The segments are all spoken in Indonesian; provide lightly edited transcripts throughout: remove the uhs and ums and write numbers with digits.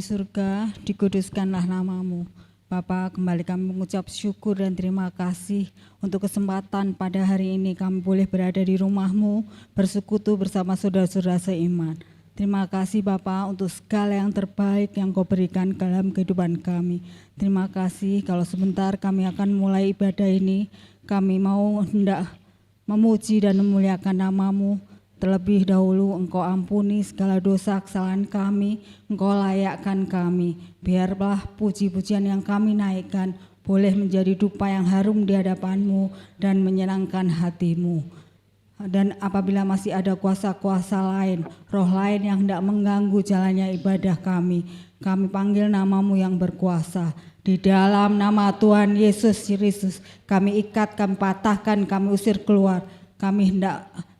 surga, dikuduskanlah namamu. Bapa, kembali kami mengucap syukur dan terima kasih untuk kesempatan pada hari ini kami boleh berada di rumah-Mu, bersekutu bersama saudara-saudara seiman. Terima kasih Bapa untuk segala yang terbaik yang Kau berikan dalam kehidupan kami. Terima kasih kalau sebentar kami akan mulai ibadah ini, kami mau hendak memuji dan memuliakan namamu. Terlebih dahulu Engkau ampuni segala dosa kesalahan kami, Engkau layakkan kami. Biarlah puji-pujian yang kami naikkan boleh menjadi dupa yang harum di hadapan-Mu dan menyenangkan hati-Mu. Dan apabila masih ada kuasa-kuasa lain, roh lain yang hendak mengganggu jalannya ibadah kami panggil namamu yang berkuasa. Di dalam nama Tuhan Yesus Kristus, kami ikat, kami patahkan, kami usir keluar.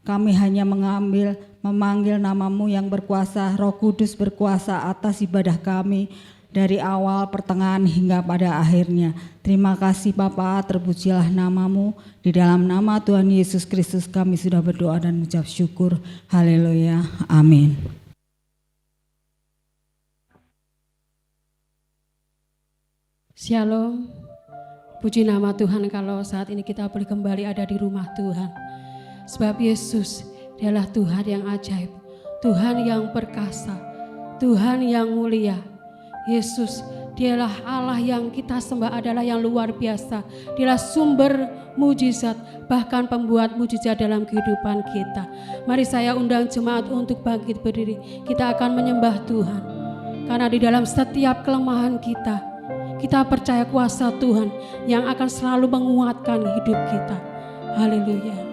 Kami hanya memanggil namamu yang berkuasa, Roh Kudus berkuasa atas ibadah kami dari awal, pertengahan hingga pada akhirnya. Terima kasih Bapa, terpujilah namamu. Di dalam nama Tuhan Yesus Kristus kami sudah berdoa dan mengucap syukur. Haleluya, amin. Shalom, puji nama Tuhan kalau saat ini kita boleh kembali ada di rumah Tuhan. Sebab Yesus adalah Tuhan yang ajaib, Tuhan yang perkasa, Tuhan yang mulia. Yesus dialah Allah yang kita sembah, adalah yang luar biasa. Dialah sumber mujizat, bahkan pembuat mujizat dalam kehidupan kita. Mari saya undang jemaat untuk bangkit berdiri. Kita akan menyembah Tuhan. Karena di dalam setiap kelemahan kita percaya kuasa Tuhan yang akan selalu menguatkan hidup kita. Haleluya.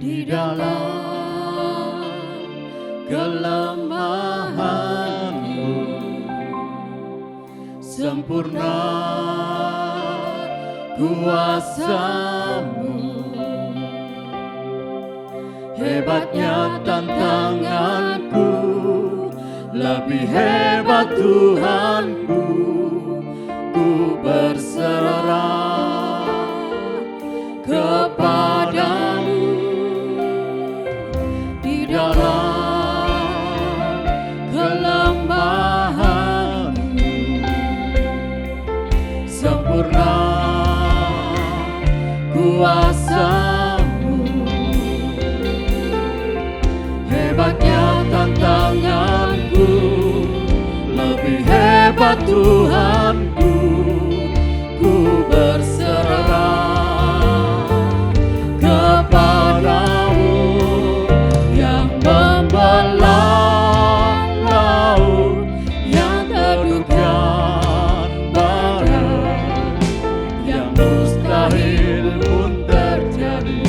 Di dalam kelemahanku sempurna kuasa-Mu, hebatnya tantanganku, lebih hebat Tuhanku, ku berserah kepada-Mu. Dalam kelemahanku sempurna kuasa-Mu, hebatnya tantanganku, lebih hebat Tuhanku, ku berserah kepada-Mu. Membelah laut yang terduga barat, yang mustahil pun terjadi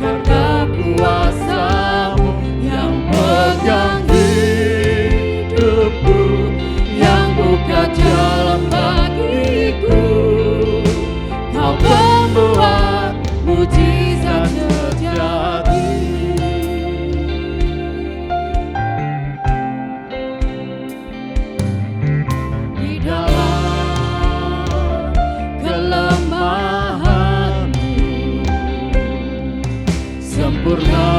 karena kuasa-Mu yang pegang hidupku, yang buka jalan bagiku. Kau membuat mujizat terjadi. Sempurna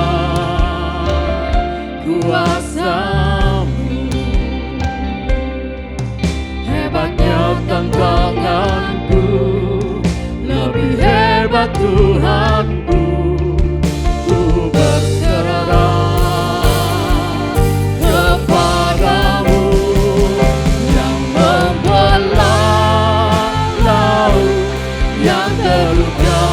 kuasa-Mu, hebatnya tantanganku, lebih hebat Tuhanku, ku berserah kepada-Mu yang membelah laut yang terluka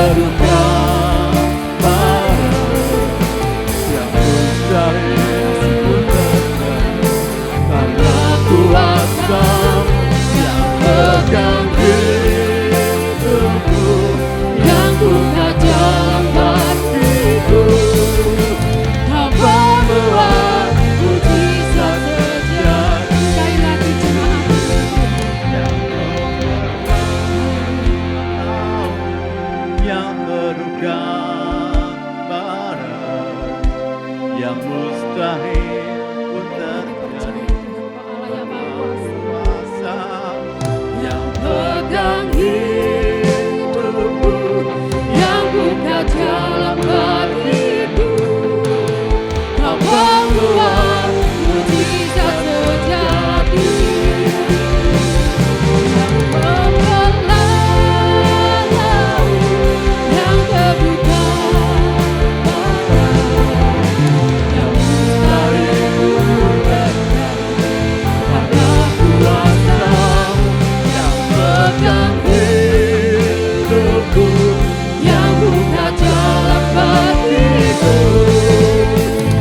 terukam barang yang mustahil pun terjadi karena kuasa yang pegang hidupku, yang buka jalan bagiku. Kau membuat mujizat terjadi. Sekali lagi jemaat. Yang terukam barang yang mustahil pun terjadi. Kuasa yang pegang hidupku, yang buka jalan bagiku. Kau membuat mujizat terjadi. Yang membelah laut yang terbuka, yang mustahil pun terjadi karena kuasa yang pegang hidupku, yang buka jalan bagiku.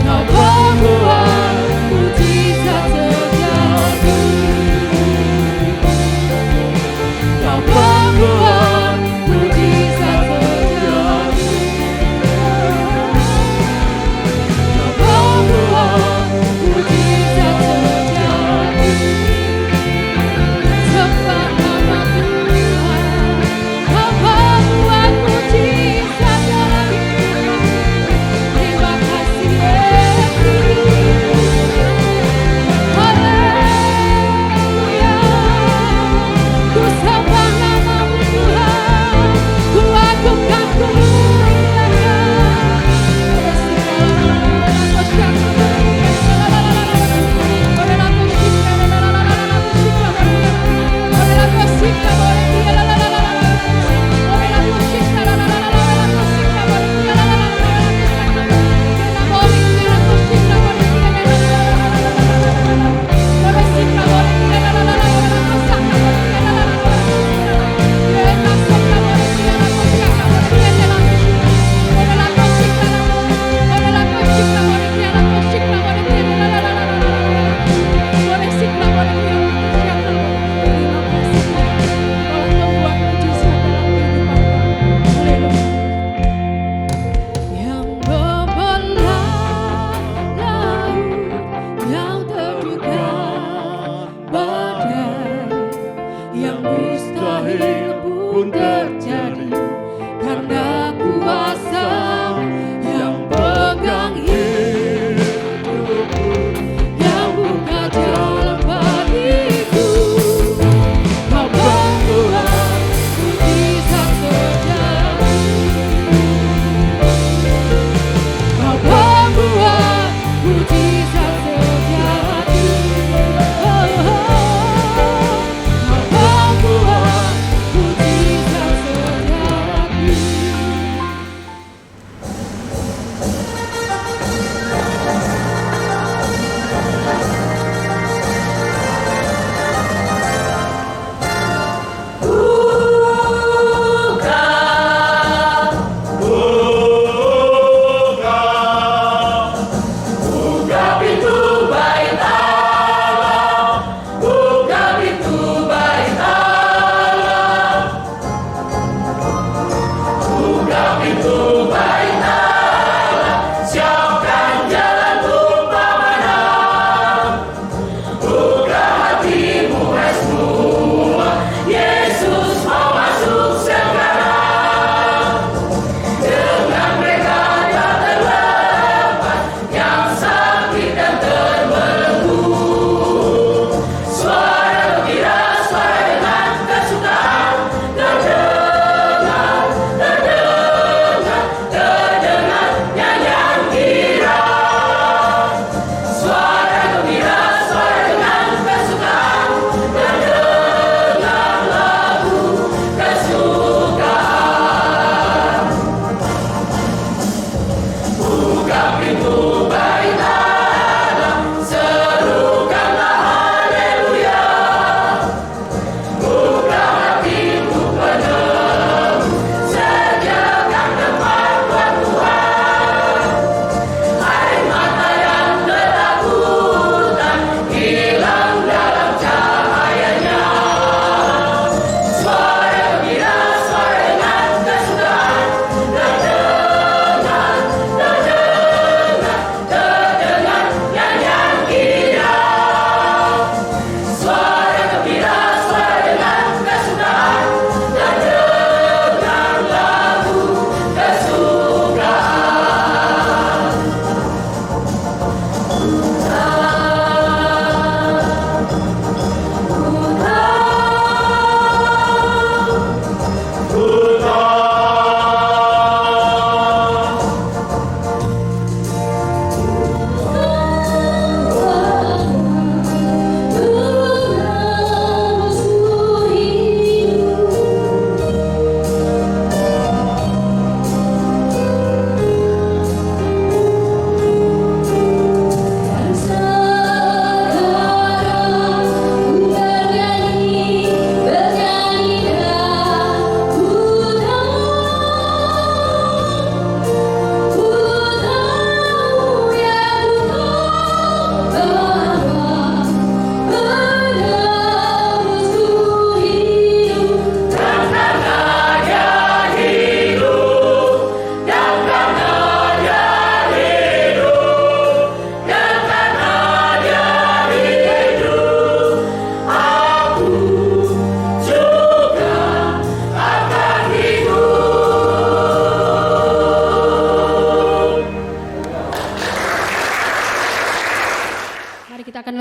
Kau membuat mujizat terjadi. Kau membuat mujizat terjadi. Kau membuat mujizat terjadi. Sembah nama Tuhan. Kau membuat mujizat dalam hidupku. Terima kasih Yesus. Haleluya. Ku sembah nama-Mu Tuhan. Ku agungkan, ku yang membelah laut yang terbuka, badai yang mustahil pun terjadi karena kuasa yang pegang hidupku, yang buka jalan bagiku. Kau membuat mujizat terjadi. Kau membuat mujizat terjadi. Kau membuat mujizat terjadi.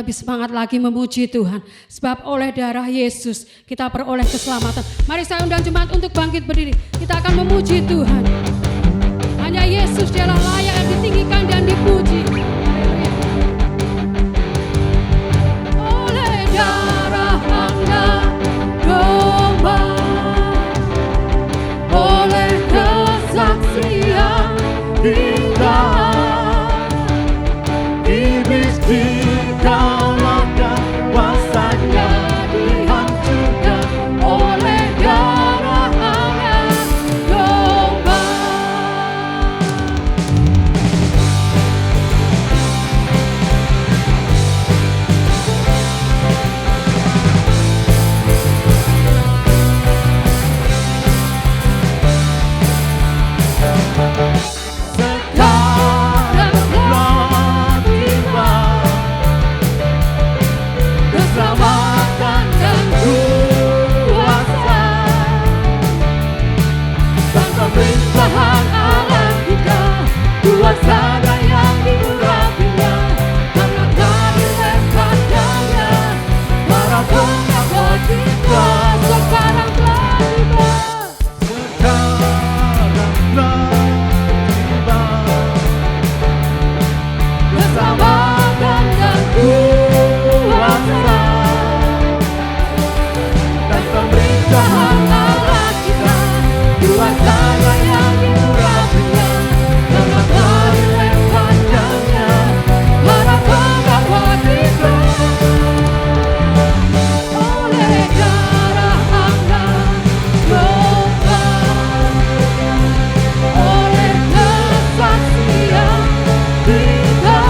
lebih semangat lagi memuji Tuhan. Sebab oleh darah Yesus kita peroleh keselamatan. Mari saya undang jemaat untuk bangkit berdiri. Kita akan memuji Tuhan. Hanya Yesus dialah layak yang ditinggikan dan dipuji. Haleluya. Oleh darah anak domba, oleh kesaksian kita, Iblis dikalahkan, kuasanya dihancurkan oleh darah anak domba. Sekarang telah tiba keselamatan dan kuasa, dan pemerintahan Allah kita, kuasa yang diurapinya, karena kami padanya, para pengabot kita. Sekarang telah tiba, keselamatan dan kuasa, dan pemerintahan Allah kita, kuasa yang diurapinya, karena kami padanya, para pengabot kita. Oleh darah anak domba, oleh kesaksian kita,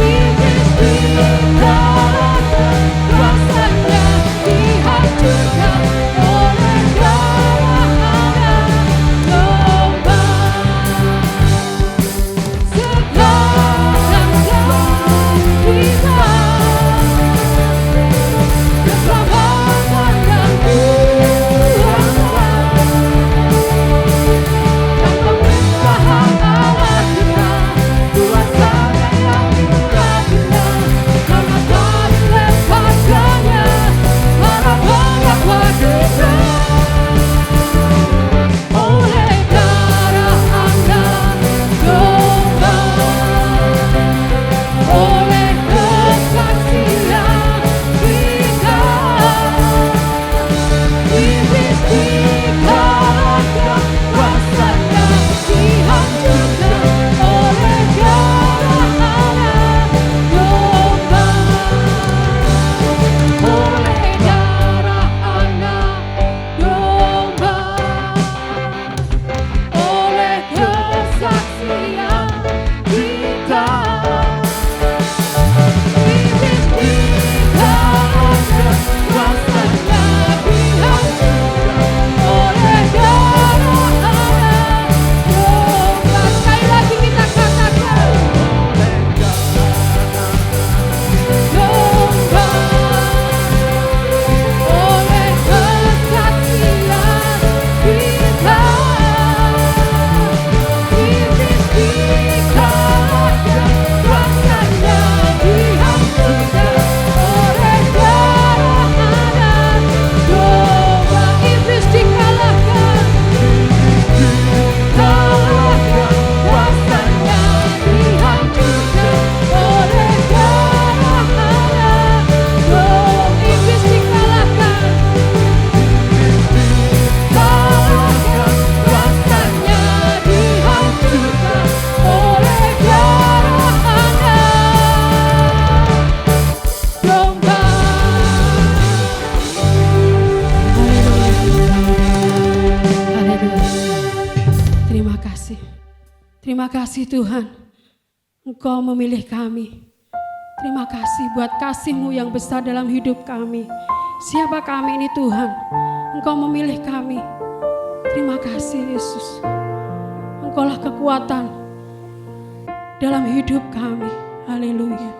Iblis dikalahkan, kuasanya dihancurkan oleh darah anak domba. Sekarang telah tiba keselamatan dan kuasa, dan pemerintahan Allah kita, kuasa yang diurapinya, karena kami padanya, para pengabot kita. Oleh darah anak domba, oleh kesaksian kita, Iblis dikalahkan, kuasanya dihancurkan oleh darah anak domba. Oleh darah anak domba, oleh kesaksian kita, Iblis dikalahkan, kuasanya dihancurkan oleh darah anak domba. Sekali lagi kita katakan, domba, oleh kesaksian kita, Iblis dikalahkan, kuasanya dihancurkan oleh darah anak domba. Iblis dikalahkan, kuasanya dihancurkan oleh darah anak domba. Iblis dikalahkan, kuasanya dihancurkan oleh darah anak domba. Haleluya. Terima kasih. Terima kasih Tuhan. Engkau memilih kami. Terima kasih buat kasih-Mu yang besar dalam hidup kami. Siapa kami ini Tuhan? Engkau memilih kami. Terima kasih Yesus. Engkaulah kekuatan dalam hidup kami. Haleluya.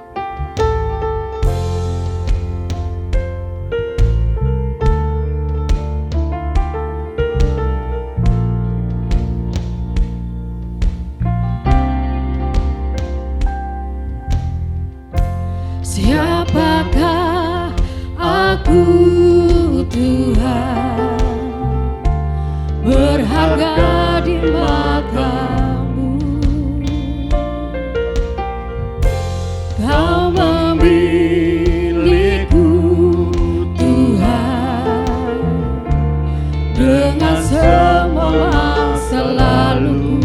Aku Tuhan berharga di mata-Mu. Kau memilihku Tuhan dengan semua masa laluku.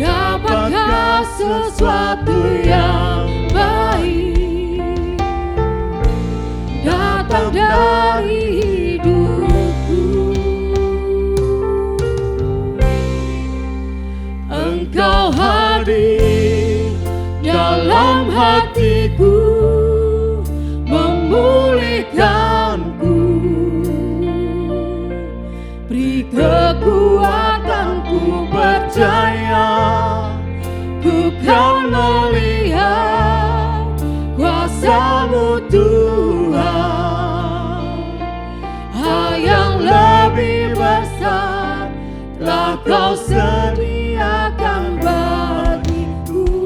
Dapatkah sesuatu yang baik datang dari hidupku? Engkau hadir dalam hatiku, memulihkanku, beri kekuatanku percaya, ku kan melihat kuasa-Mu Tuhan. Hal yang lebih besar telah Kau sediakan bagiku.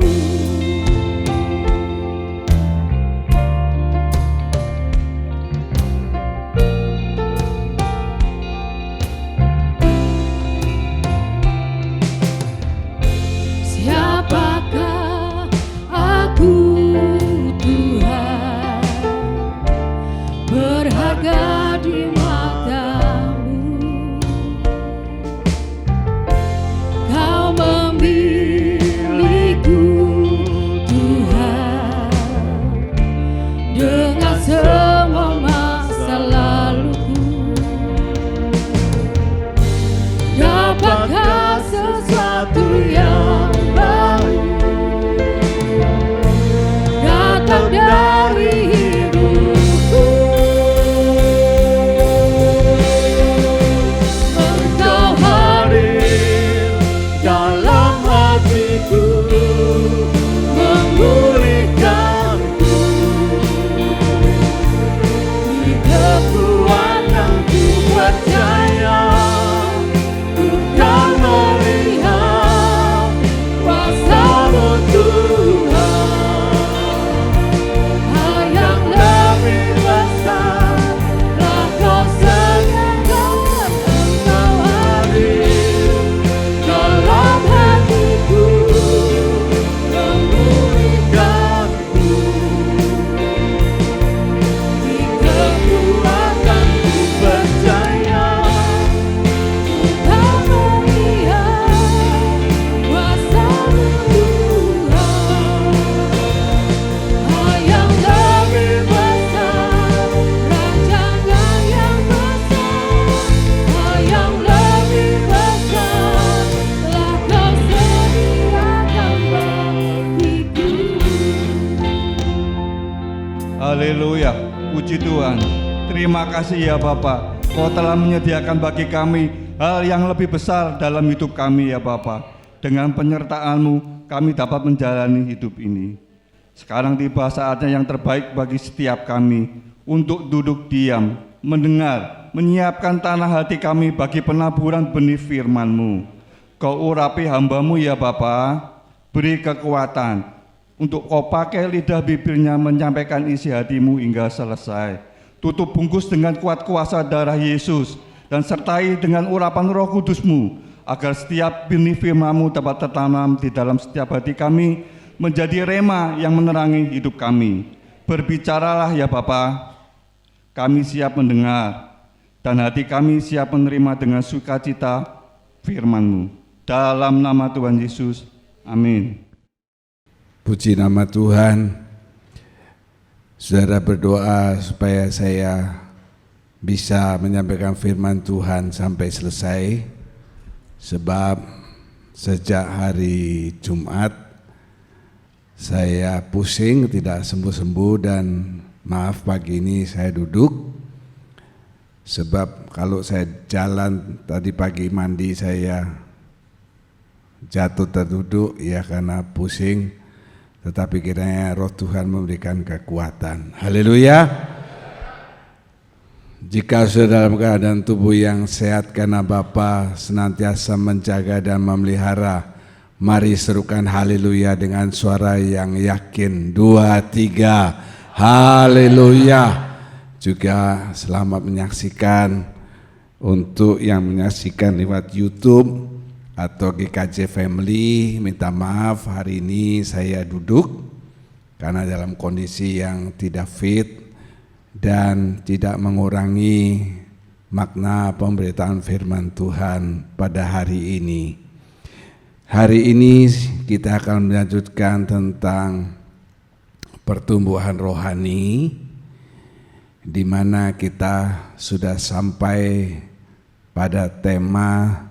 Siapakah aku Tuhan, berharga di mata-Mu. Kau memilihku Tuhan dengan semua masa laluku. Dapatkah sesuatu yang baru datang dari hidupku? Engkau hadir dalam hatiku, memulihkanku, beri kekuatanku percaya, ku kan melihat kuasa-Mu Tuhan. Hal yang lebih besar telah Kau sediakan. Engkau hadir dalam hatiku, memulihkanku, beri kekuatanku percaya, ku kan melihat kuasa-Mu Tuhan. Hal yang lebih besar, rancangan yang besar, hal yang lebih besar telah Kau sediakan bagiku. Haleluya, puji Tuhan. Terima kasih ya Bapa, Kau telah menyediakan bagi kami hal yang lebih besar dalam hidup kami ya Bapa. Dengan penyertaan-Mu kami dapat menjalani hidup ini. Sekarang tiba saatnya yang terbaik bagi setiap kami untuk duduk diam, mendengar, menyiapkan tanah hati kami bagi penaburan benih firman-Mu. Kau urapi hamba-Mu ya Bapa, beri kekuatan untuk Kau pakai lidah bibirnya menyampaikan isi hati-Mu hingga selesai. Tutup bungkus dengan kuat kuasa darah Yesus dan sertai dengan urapan Roh Kudus-Mu, agar setiap benih firman-Mu dapat tertanam di dalam setiap hati kami, menjadi rema yang menerangi hidup kami. Berbicaralah ya Bapa, kami siap mendengar, dan hati kami siap menerima dengan sukacita firman-Mu. Dalam nama Tuhan Yesus, amin. Puji nama Tuhan. Saudara berdoa supaya saya bisa menyampaikan firman Tuhan sampai selesai, sebab sejak hari Jumat saya pusing, tidak sembuh-sembuh, dan maaf pagi ini saya duduk, sebab kalau saya jalan tadi pagi mandi saya jatuh terduduk ya karena pusing. Tetapi kiranya Roh Tuhan memberikan kekuatan. Haleluya. Jika sudah dalam keadaan tubuh yang sehat karena Bapa senantiasa menjaga dan memelihara, mari serukan haleluya dengan suara yang yakin. 2, 3, Haleluya. Juga selamat menyaksikan untuk yang menyaksikan lewat YouTube atau GKJ Family. Minta maaf hari ini saya duduk karena dalam kondisi yang tidak fit dan tidak mengurangi makna pemberitaan firman Tuhan pada hari ini. Hari ini kita akan melanjutkan tentang pertumbuhan rohani, di mana kita sudah sampai pada tema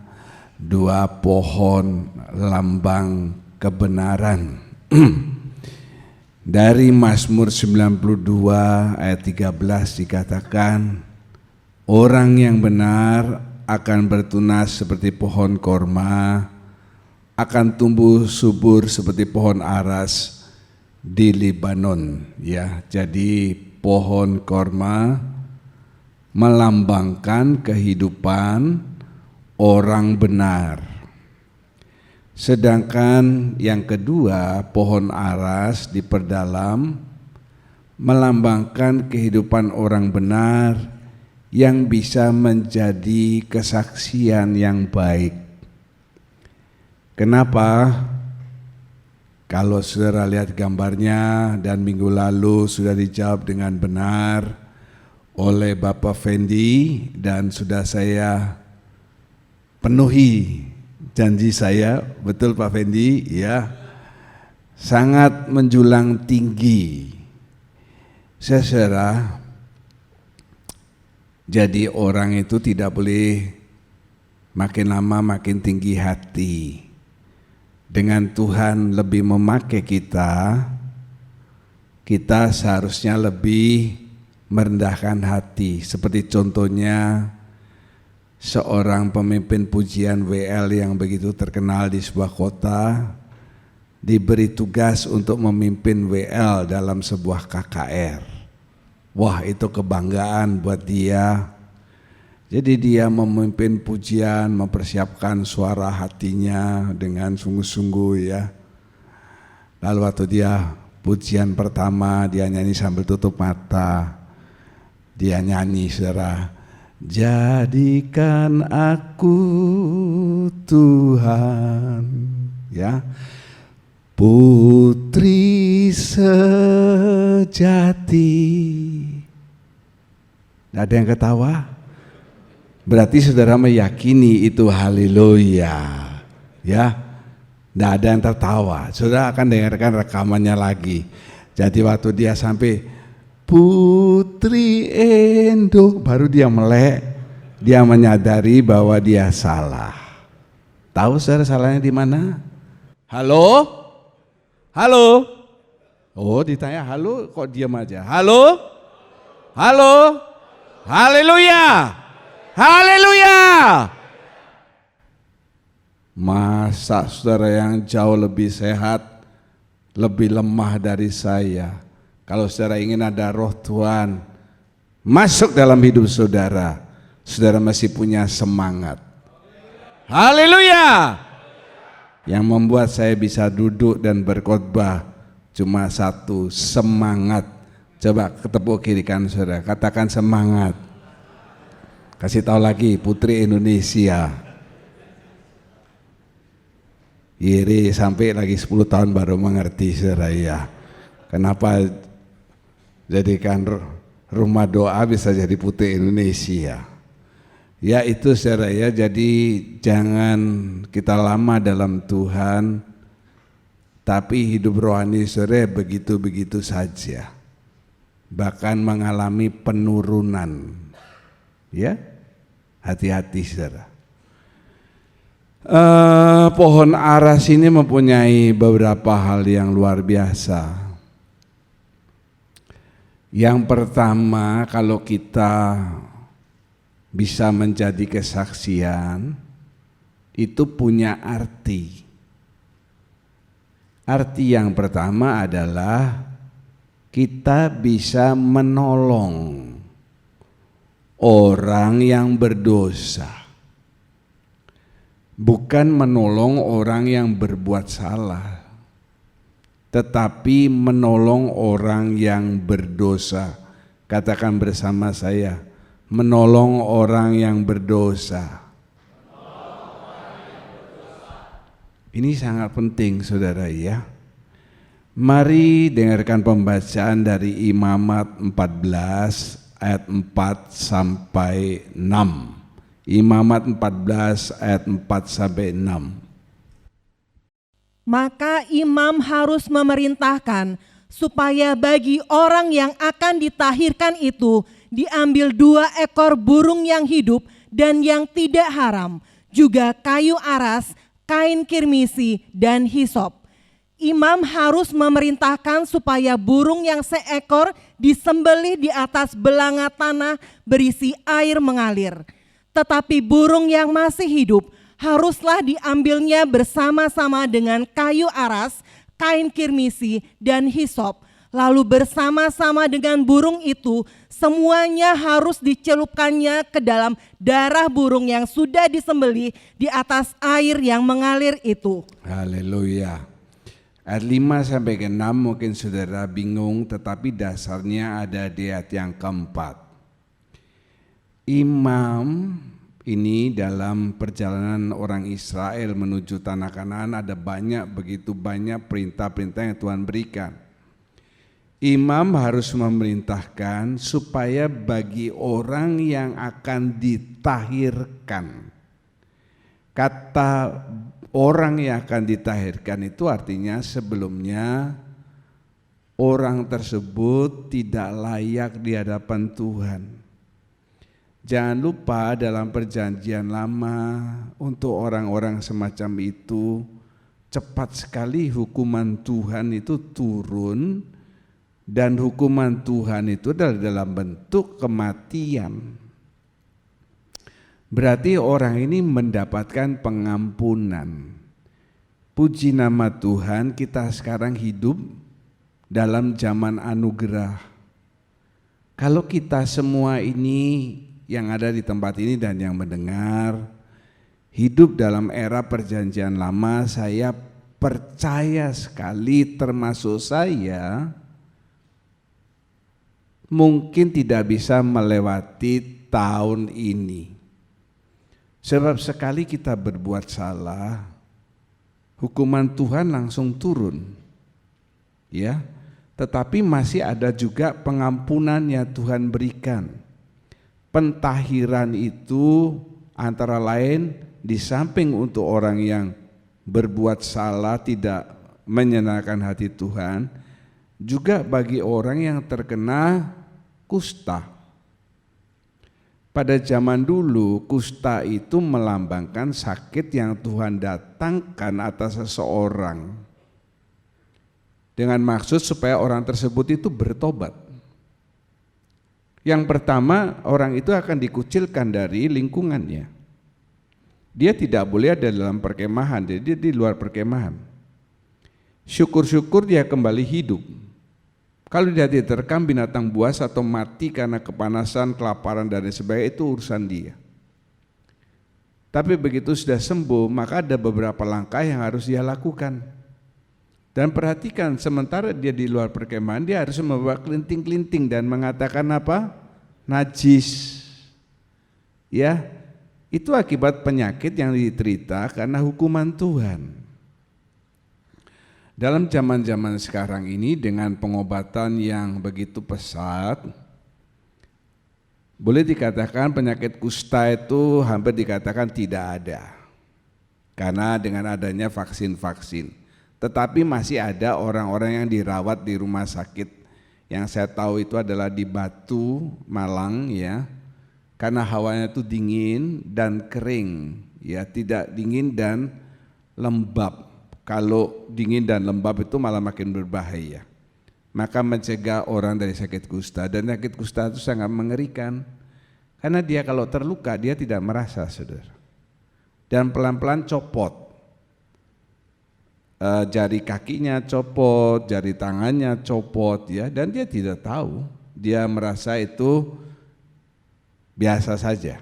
2 pohon lambang kebenaran. Dari Mazmur 92 ayat 13 dikatakan, orang yang benar akan bertunas seperti pohon korma, akan tumbuh subur seperti pohon aras di Libanon. Ya, jadi pohon korma melambangkan kehidupan orang benar. Sedangkan yang kedua, pohon aras diperdalam melambangkan kehidupan orang benar yang bisa menjadi kesaksian yang baik. Kenapa? Kalau saudara lihat gambarnya dan minggu lalu sudah dijawab dengan benar oleh Bapak Fendi dan sudah saya penuhi janji saya, betul Pak Fendi? Ya, sangat menjulang tinggi. Saudara, jadi orang itu tidak boleh makin lama makin tinggi hati. Dengan Tuhan lebih memakai kita seharusnya lebih merendahkan hati. Seperti contohnya seorang pemimpin pujian WL yang begitu terkenal di sebuah kota diberi tugas untuk memimpin WL dalam sebuah KKR. Wah, itu kebanggaan buat dia. Jadi dia memimpin pujian, mempersiapkan suara hatinya dengan sungguh-sungguh ya. Lalu waktu dia pujian pertama, dia nyanyi sambil tutup mata. Dia nyanyi, saudara, jadikan aku Tuhan, ya, putri sejati. Nggak ada yang ketawa? Berarti saudara meyakini itu, haleluya, ya. Tidak ada yang tertawa. Saudara akan dengarkan rekamannya lagi. Jadi waktu dia sampai Putri Endo, baru dia melek, dia menyadari bahwa dia salah. Tahu saudara salahnya di mana? Halo? Halo? Oh, ditanya halo kok diam aja. Halo? Halo? Haleluya! Haleluya! Masa saudara yang jauh lebih sehat, lebih lemah dari saya, kalau saudara ingin ada roh Tuhan masuk dalam hidup saudara, saudara masih punya semangat. Haleluya! Yang membuat saya bisa duduk dan berkhotbah cuma satu, semangat. Coba ketepuk kiri kanan saudara, katakan semangat. Kasih tahu lagi, Putri Indonesia. Iri sampai lagi 10 tahun baru mengerti saudara ya. Kenapa jadikan rumah doa bisa jadi Putri Indonesia. Ya itu saudara ya, jadi jangan kita lama dalam Tuhan, tapi hidup rohani saudara begitu-begitu saja. Bahkan mengalami penurunan. Ya, hati-hati saudara. Pohon aras ini mempunyai beberapa hal yang luar biasa. Yang pertama, kalau kita bisa menjadi kesaksian, itu punya arti. Arti yang pertama adalah kita bisa menolong orang yang berdosa, bukan menolong orang yang berbuat salah. tetapi menolong orang yang berdosa. Katakan bersama saya, menolong orang yang berdosa. Ini sangat penting saudara ya. Mari dengarkan pembacaan dari Imamat 14 ayat 4 sampai 6. Imamat 14 ayat 4 sampai 6. Maka imam harus memerintahkan supaya bagi orang yang akan ditahirkan itu diambil 2 ekor burung yang hidup dan yang tidak haram, juga kayu aras, kain kirmisi, dan hisop. Imam harus memerintahkan supaya burung yang seekor disembelih di atas belanga tanah berisi air mengalir. Tetapi burung yang masih hidup haruslah diambilnya bersama-sama dengan kayu aras, kain kirmisi, dan hisop. Lalu bersama-sama dengan burung itu semuanya harus dicelupkannya ke dalam darah burung yang sudah disembelih di atas air yang mengalir itu. Haleluya. Ayat 5 sampai ke 6 mungkin saudara bingung, tetapi dasarnya ada di ayat yang keempat. Imam ini dalam perjalanan orang Israel menuju tanah Kanaan ada begitu banyak perintah-perintah yang Tuhan berikan. Imam harus memerintahkan supaya bagi orang yang akan ditahirkan. Kata orang yang akan ditahirkan itu artinya sebelumnya orang tersebut tidak layak di hadapan Tuhan. Jangan lupa dalam perjanjian lama untuk orang-orang semacam itu cepat sekali hukuman Tuhan itu turun, dan hukuman Tuhan itu adalah dalam bentuk kematian. Berarti orang ini mendapatkan pengampunan. Puji nama Tuhan, kita sekarang hidup dalam zaman anugerah. Kalau kita semua ini yang ada di tempat ini dan yang mendengar hidup dalam era perjanjian lama, saya percaya sekali termasuk saya mungkin tidak bisa melewati tahun ini. Sebab sekali kita berbuat salah, hukuman Tuhan langsung turun. Ya, tetapi masih ada juga pengampunan yang Tuhan berikan. Pentahiran itu antara lain di samping untuk orang yang berbuat salah tidak menyenangkan hati Tuhan, juga bagi orang yang terkena kusta. Pada zaman dulu kusta itu melambangkan sakit yang Tuhan datangkan atas seseorang dengan maksud supaya orang tersebut itu bertobat. Yang pertama, orang itu akan dikucilkan dari lingkungannya. Dia tidak boleh ada dalam perkemahan, jadi dia di luar perkemahan. Syukur-syukur dia kembali hidup. Kalau dia diterkam binatang buas atau mati karena kepanasan, kelaparan, dan sebagainya, itu urusan dia. Tapi begitu sudah sembuh, maka ada beberapa langkah yang harus dia lakukan. Dan perhatikan, sementara dia di luar perkemahan, dia harus membawa kelinting-kelinting dan mengatakan apa? Najis. Ya, itu akibat penyakit yang diterita karena hukuman Tuhan. Dalam zaman-zaman sekarang ini dengan pengobatan yang begitu pesat, boleh dikatakan penyakit kusta itu hampir dikatakan tidak ada. Karena dengan adanya vaksin-vaksin. Tetapi masih ada orang-orang yang dirawat di rumah sakit. Yang saya tahu itu adalah di Batu, Malang ya. Karena hawanya itu dingin dan kering, ya, tidak dingin dan lembab. Kalau dingin dan lembab itu malah makin berbahaya. Maka mencegah orang dari sakit kusta, dan sakit kusta itu sangat mengerikan. Karena dia kalau terluka dia tidak merasa, saudara. Dan pelan-pelan copot. Jari kakinya copot, jari tangannya copot ya, dan dia tidak tahu. Dia merasa itu biasa saja.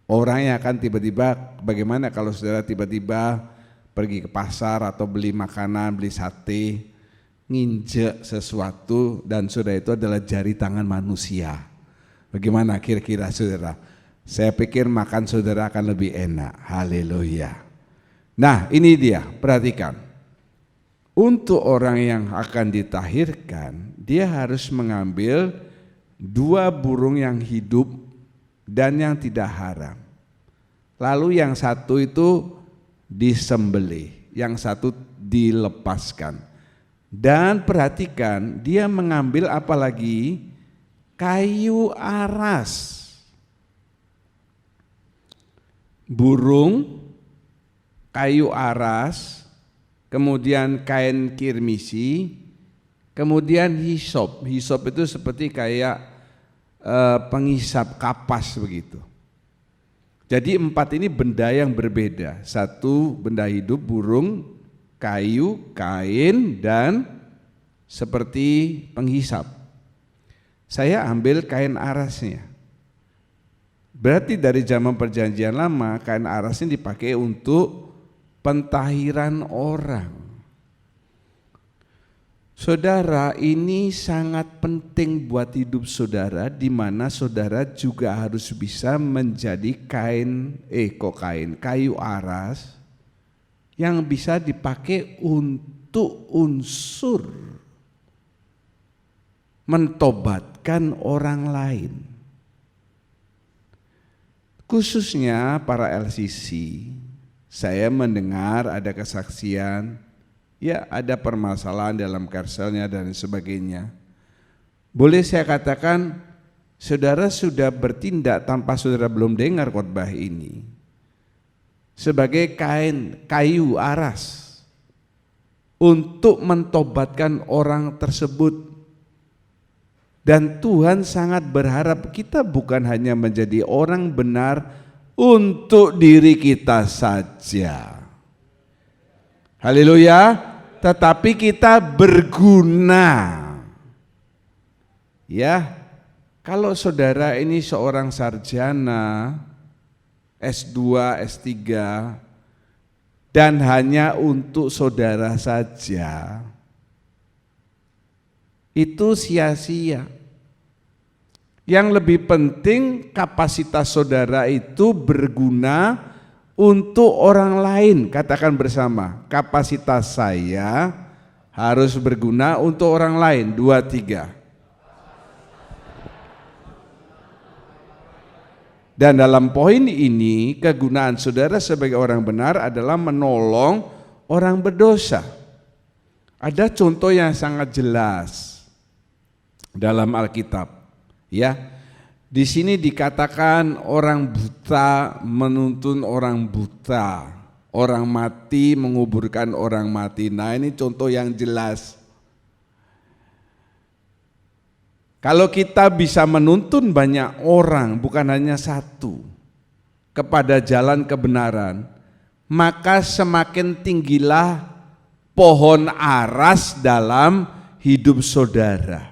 Orang yang akan tiba-tiba, bagaimana kalau saudara tiba-tiba pergi ke pasar atau beli makanan, beli sate, nginjek sesuatu dan saudara itu adalah jari tangan manusia. Bagaimana kira-kira saudara? Saya pikir makan saudara akan lebih enak. Haleluya. Nah ini dia, perhatikan. Untuk orang yang akan ditahirkan, dia harus mengambil 2 burung yang hidup dan yang tidak haram. Lalu yang satu itu disembelih, yang satu dilepaskan. Dan perhatikan, dia mengambil apa lagi? Kayu aras. Burung, kayu aras, kemudian kain kirmisi, kemudian hisop. Hisop itu seperti kayak penghisap kapas begitu. Jadi 4 ini benda yang berbeda. 1 benda hidup, burung, kayu, kain, dan seperti penghisap. Saya ambil kain arasnya. Berarti dari zaman perjanjian lama kain aras ini dipakai untuk pentahiran orang. Saudara, ini sangat penting buat hidup saudara, di mana saudara juga harus bisa menjadi kayu aras yang bisa dipakai untuk unsur mentobatkan orang lain. Khususnya para LCC, saya mendengar ada kesaksian, ya ada permasalahan dalam karselnya dan sebagainya. Boleh saya katakan, saudara sudah bertindak tanpa saudara belum dengar khotbah ini, sebagai kayu aras untuk mentobatkan orang tersebut. Dan Tuhan sangat berharap kita bukan hanya menjadi orang benar untuk diri kita saja. Haleluya, tetapi kita berguna. Ya, kalau saudara ini seorang sarjana S2, S3 dan hanya untuk saudara saja, itu sia-sia. Yang lebih penting kapasitas saudara itu berguna untuk orang lain. Katakan bersama, kapasitas saya harus berguna untuk orang lain. 2, 3. Dan dalam poin ini, kegunaan saudara sebagai orang benar adalah menolong orang berdosa. Ada contoh yang sangat jelas dalam Alkitab. Ya, di sini dikatakan orang buta menuntun orang buta, orang mati menguburkan orang mati. Nah ini contoh yang jelas. Kalau kita bisa menuntun banyak orang, bukan hanya satu, kepada jalan kebenaran, maka semakin tinggilah pohon aras dalam hidup saudara.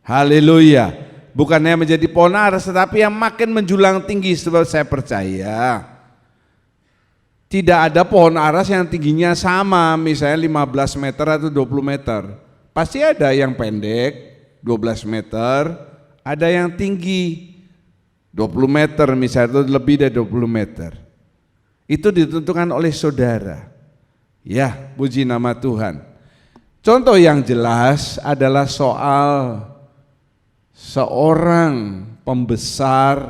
Haleluya. Bukannya menjadi pohon aras, tetapi yang makin menjulang tinggi. Sebab saya percaya tidak ada pohon aras yang tingginya sama, misalnya 15 meter atau 20 meter. Pasti ada yang pendek 12 meter, ada yang tinggi 20 meter misalnya, itu lebih dari 20 meter. Itu ditentukan oleh saudara. Ya, puji nama Tuhan. Contoh yang jelas adalah soal seorang pembesar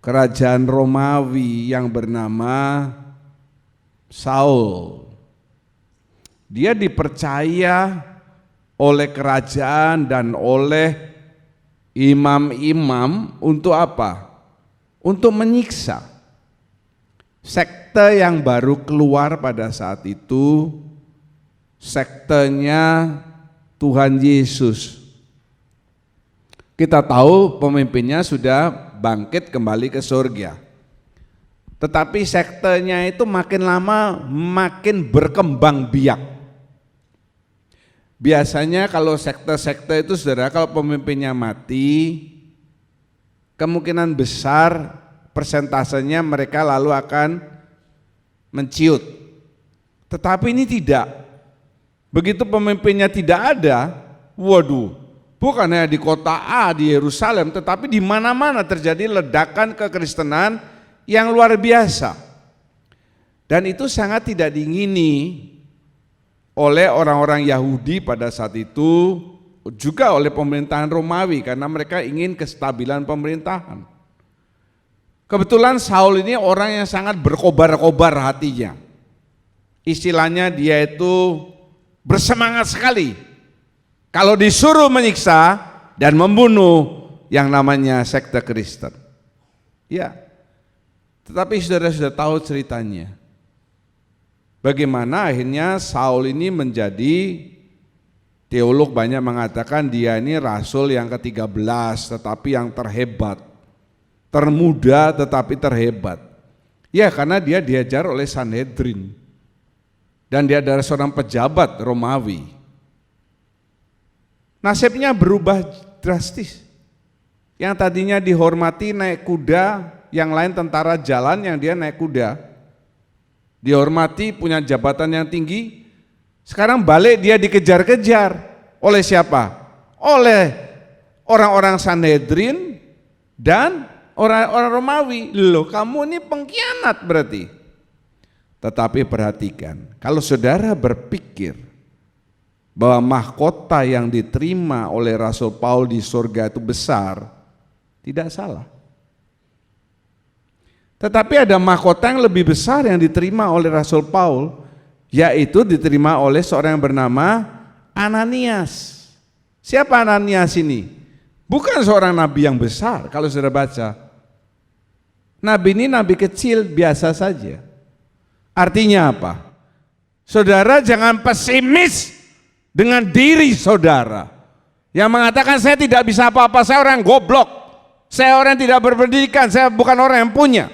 kerajaan Romawi yang bernama Saul. Dia dipercaya oleh kerajaan dan oleh imam-imam untuk apa? Untuk menyiksa. Sekte yang baru keluar pada saat itu, sektenya Tuhan Yesus. Kita tahu pemimpinnya sudah bangkit kembali ke surga. Tetapi sektenya itu makin lama makin berkembang biak. Biasanya kalau sekte-sekte itu saudara, kalau pemimpinnya mati, kemungkinan besar persentasenya mereka lalu akan menciut. Tetapi ini tidak. Begitu pemimpinnya tidak ada, waduh, bukan hanya di kota A di Yerusalem, tetapi di mana-mana terjadi ledakan kekristenan yang luar biasa. Dan itu sangat tidak diingini oleh orang-orang Yahudi pada saat itu, juga oleh pemerintahan Romawi, karena mereka ingin kestabilan pemerintahan. Kebetulan Saul ini orang yang sangat berkobar-kobar hatinya. Istilahnya dia itu bersemangat sekali kalau disuruh menyiksa dan membunuh yang namanya sekte Kristen. Ya, tetapi saudara sudah tahu ceritanya. Bagaimana akhirnya Saul ini menjadi, teolog banyak mengatakan dia ini rasul yang ke-13 tetapi yang terhebat, termuda tetapi terhebat. Ya, karena dia diajar oleh Sanhedrin dan dia adalah seorang pejabat Romawi. Nasibnya berubah drastis. Yang tadinya dihormati naik kuda, yang lain tentara jalan, yang dia naik kuda. Dihormati, punya jabatan yang tinggi. Sekarang balik dia dikejar-kejar. Oleh siapa? Oleh orang-orang Sanhedrin dan orang-orang Romawi. Loh, kamu ini pengkhianat berarti. Tetapi perhatikan, kalau saudara berpikir bahwa mahkota yang diterima oleh Rasul Paul di surga itu besar, tidak salah. Tetapi ada mahkota yang lebih besar yang diterima oleh Rasul Paul, yaitu diterima oleh seorang yang bernama Ananias. Siapa Ananias ini? Bukan seorang nabi yang besar. Kalau saudara baca, nabi ini nabi kecil biasa saja. Artinya apa? Saudara jangan pesimis dengan diri saudara yang mengatakan saya tidak bisa apa-apa, saya orang goblok, saya orang yang tidak berpendidikan, saya bukan orang yang punya.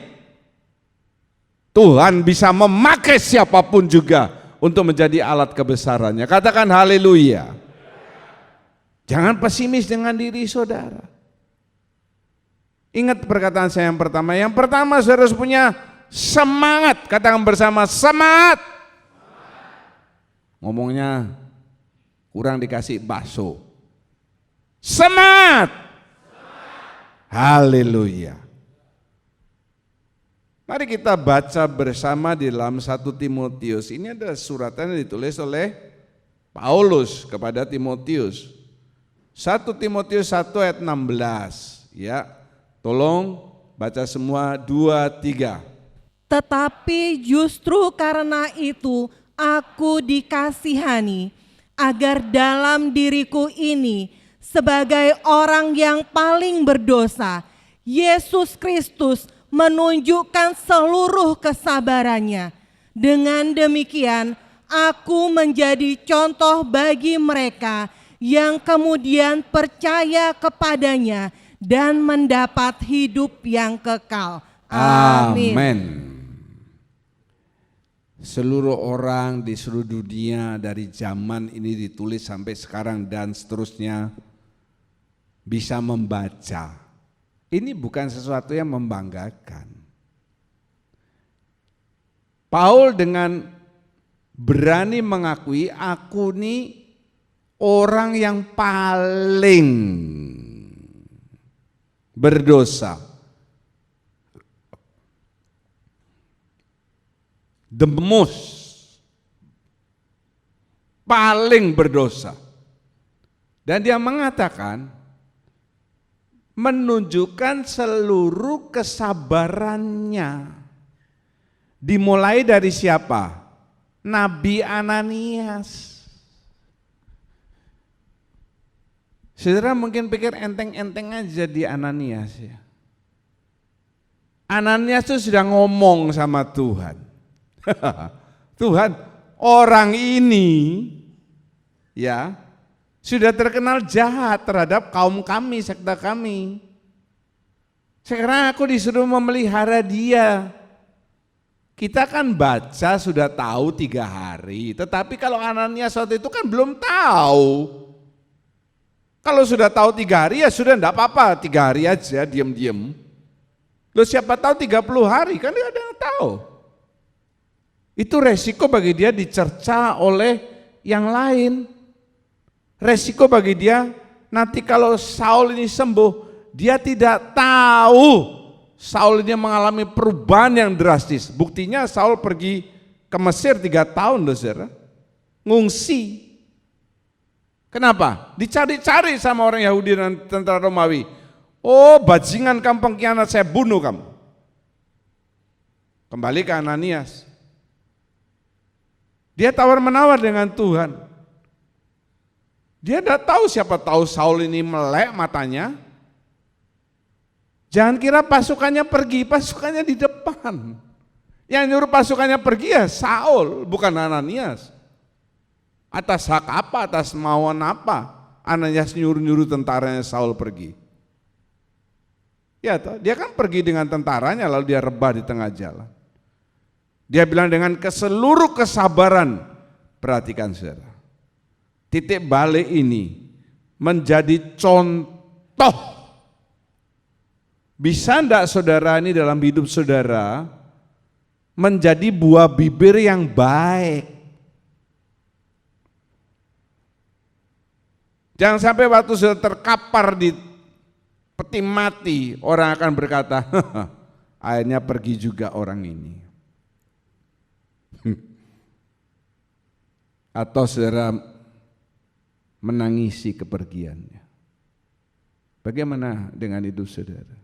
Tuhan bisa memakai siapapun juga untuk menjadi alat kebesarannya. Katakan haleluya. Jangan pesimis dengan diri saudara. Ingat perkataan saya yang pertama. Yang pertama saudara harus punya semangat. Katakan bersama, semangat. Ngomongnya kurang dikasih bakso. Semangat. Haleluya. Mari kita baca bersama di dalam 1 Timotius. Ini adalah suratan yang ditulis oleh Paulus kepada Timotius. 1 Timotius 1 ayat 16. Ya, tolong baca semua 2, 3. Tetapi justru karena itu aku dikasihani, agar dalam diriku ini sebagai orang yang paling berdosa, Yesus Kristus menunjukkan seluruh kesabarannya. Dengan demikian, aku menjadi contoh bagi mereka yang kemudian percaya kepadanya dan mendapat hidup yang kekal. Amin. Amin. Seluruh orang di seluruh dunia dari zaman ini ditulis sampai sekarang dan seterusnya bisa membaca. Ini bukan sesuatu yang membanggakan. Paul dengan berani mengakui, aku ini orang yang paling berdosa. The most, paling berdosa. Dan dia mengatakan, menunjukkan seluruh kesabarannya. Dimulai dari siapa? Nabi Ananias. Saudara mungkin pikir enteng-enteng aja di Ananias ya. Ananias itu sudah ngomong sama Tuhan. Tuhan, orang ini ya sudah terkenal jahat terhadap kaum kami, sekte kami. Sekarang aku disuruh memelihara dia. Kita kan baca sudah tahu 3 hari, tetapi kalau Ananias waktu itu kan belum tahu. Kalau sudah tahu 3 hari ya sudah enggak apa-apa, 3 hari aja diam-diam. Loh siapa tahu 30 hari, kan dia ada yang tahu. Itu resiko bagi dia dicerca oleh yang lain. Resiko bagi dia, nanti kalau Saul ini sembuh, dia tidak tahu Saul ini mengalami perubahan yang drastis. Buktinya Saul pergi ke Mesir 3 tahun loh saudara, ngungsi. Kenapa? Dicari-cari sama orang Yahudi dan tentara Romawi. Oh, bajingan kamu pengkhianat, saya bunuh kamu. Kembali ke Ananias. Dia tawar-menawar dengan Tuhan. Dia tidak tahu, siapa tahu Saul ini melek matanya. Jangan kira pasukannya pergi, pasukannya di depan. Yang nyuruh pasukannya pergi ya Saul, bukan Ananias. Atas hak apa, atas mauan apa Ananias nyuruh-nyuruh tentaranya Saul pergi? Ya toh, dia kan pergi dengan tentaranya lalu dia rebah di tengah jalan. Dia bilang dengan keseluruh kesabaran, perhatikan saudara. Titik balik ini menjadi contoh. Bisa enggak saudara ini dalam hidup saudara menjadi buah bibir yang baik? Jangan sampai waktu sudah terkapar di peti mati, orang akan berkata, akhirnya pergi juga orang ini. Atau saudara menangisi kepergiannya. Bagaimana dengan hidup saudara?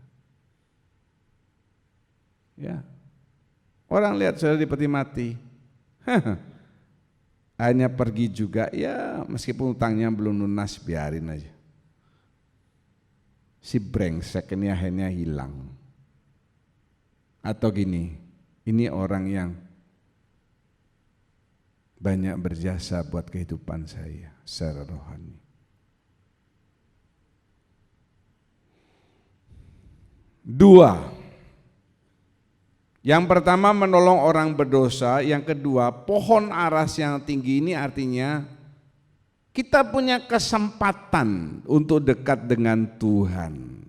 Ya, orang lihat saudara di peti mati, akhirnya pergi juga, ya meskipun utangnya belum lunas biarin aja. Si brengsek ini akhirnya hilang. Atau gini, ini orang yang banyak berjasa buat kehidupan saya secara rohani. Dua, yang pertama menolong orang berdosa, yang kedua pohon aras yang tinggi ini artinya kita punya kesempatan untuk dekat dengan Tuhan.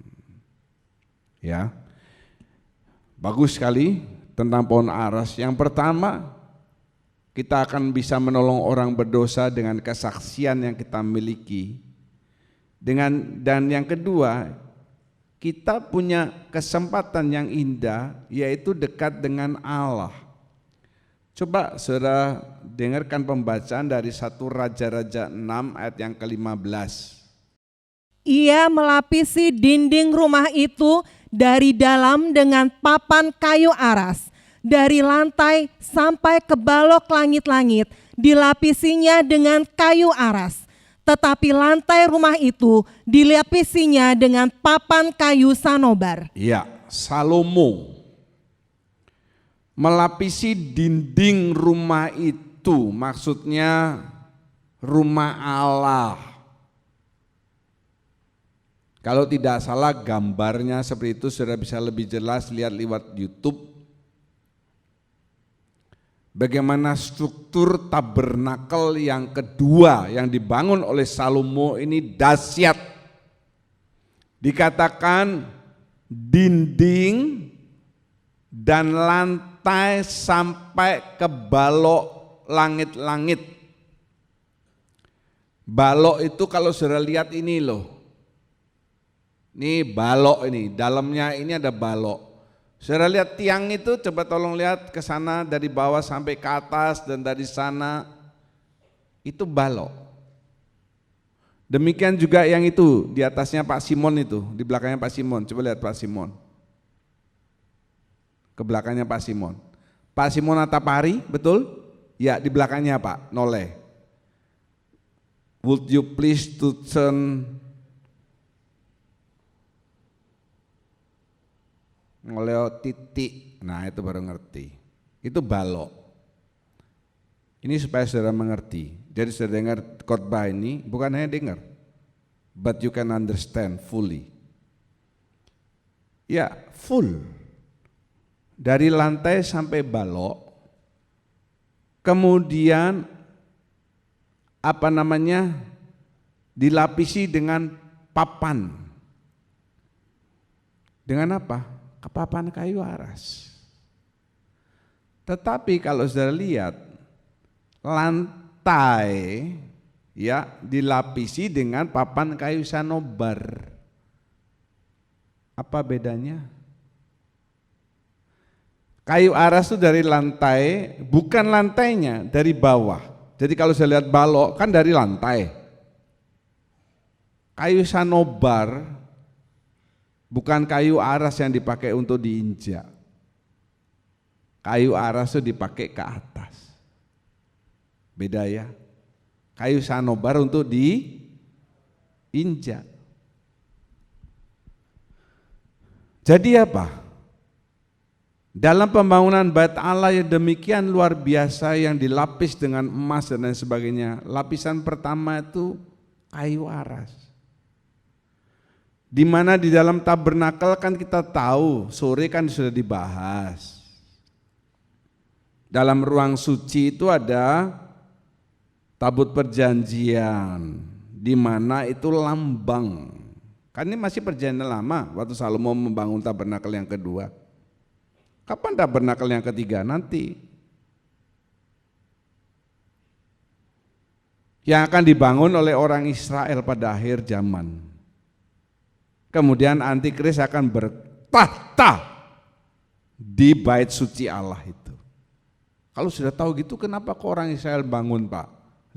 Ya, bagus sekali tentang pohon aras. Yang pertama, kita akan bisa menolong orang berdosa dengan kesaksian yang kita miliki. Dan yang kedua, kita punya kesempatan yang indah, yaitu dekat dengan Allah. Coba saudara dengarkan pembacaan dari 1 Raja-Raja 6 ayat yang ke-15. Ia melapisi dinding rumah itu dari dalam dengan papan kayu aras. Dari lantai sampai ke balok langit-langit dilapisinya dengan kayu aras. Tetapi lantai rumah itu dilapisinya dengan papan kayu sanobar. Ya, Salomo melapisi dinding rumah itu, maksudnya rumah Allah. Kalau tidak salah gambarnya seperti itu, saudara bisa lebih jelas lihat lewat YouTube. Bagaimana struktur tabernakel yang kedua yang dibangun oleh Salomo ini dahsyat. Dikatakan dinding dan lantai sampai ke balok langit-langit. Balok itu kalau saudara lihat ini loh. Ini balok ini, dalamnya ini ada balok. Saudara lihat tiang itu, coba tolong lihat ke sana dari bawah sampai ke atas dan dari sana, itu balok. Demikian juga yang itu, di atasnya Pak Simon itu, di belakangnya Pak Simon, coba lihat Pak Simon. Ke belakangnya Pak Simon. Pak Simon Atapari, betul? Ya, di belakangnya Pak, Noleh. Would you please to turn ngoleo titik, nah itu baru ngerti. Itu balok. Ini supaya saudara mengerti. Jadi saudara dengar khotbah ini bukan hanya dengar, but you can understand fully. Ya, full. Dari lantai sampai balok. Kemudian dilapisi dengan papan. Dengan apa? Papan kayu aras. Tetapi kalau saudara lihat lantai ya dilapisi dengan papan kayu sanobar. Apa bedanya? Kayu aras itu dari lantai, bukan lantainya, dari bawah. Jadi kalau saya lihat balok kan dari lantai. Kayu sanobar bukan kayu aras yang dipakai untuk diinjak. Kayu aras itu dipakai ke atas. Beda ya. Kayu sanobar untuk diinjak. Jadi apa? Dalam pembangunan bait Allah yang demikian luar biasa yang dilapis dengan emas dan lain sebagainya, lapisan pertama itu kayu aras. Di mana di dalam tabernakel kan kita tahu, sore kan sudah dibahas. Dalam ruang suci itu ada tabut perjanjian, di mana itu lambang. Kan ini masih perjanjian lama waktu Salomo membangun tabernakel yang kedua. Kapan tabernakel yang ketiga? Nanti. Yang akan dibangun oleh orang Israel pada akhir zaman. Kemudian antikris akan bertahta di bait suci Allah itu. Kalau sudah tahu gitu kenapa kok orang Israel bangun, Pak?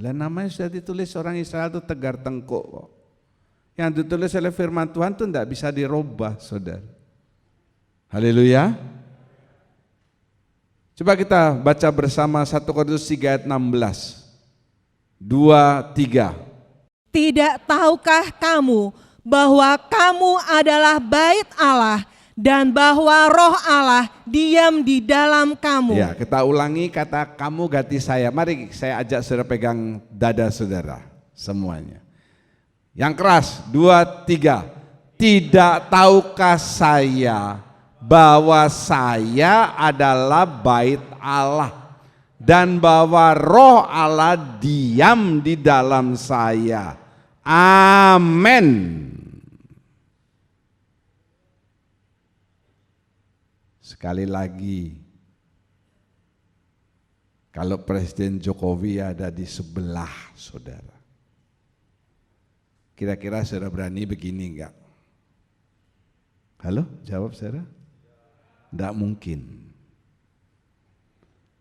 Lah namanya sudah ditulis orang Israel itu tegar tengkuk kok. Yang ditulis oleh firman Tuhan itu tidak bisa dirubah, saudara. Haleluya. Coba kita baca bersama 1 Korintus 3 ayat 16. 2, 3. Tidak tahukah kamu bahwa kamu adalah bait Allah dan bahwa roh Allah diam di dalam kamu? Ya, kita ulangi kata kamu ganti saya. Mari saya ajak saudara pegang dada saudara semuanya. Yang keras, 2, 3. Tidak tahukah saya bahwa saya adalah bait Allah dan bahwa roh Allah diam di dalam saya. Amin. Sekali lagi, kalau Presiden Jokowi ada di sebelah saudara, kira-kira saudara berani begini enggak? Halo, jawab saudara. Enggak mungkin.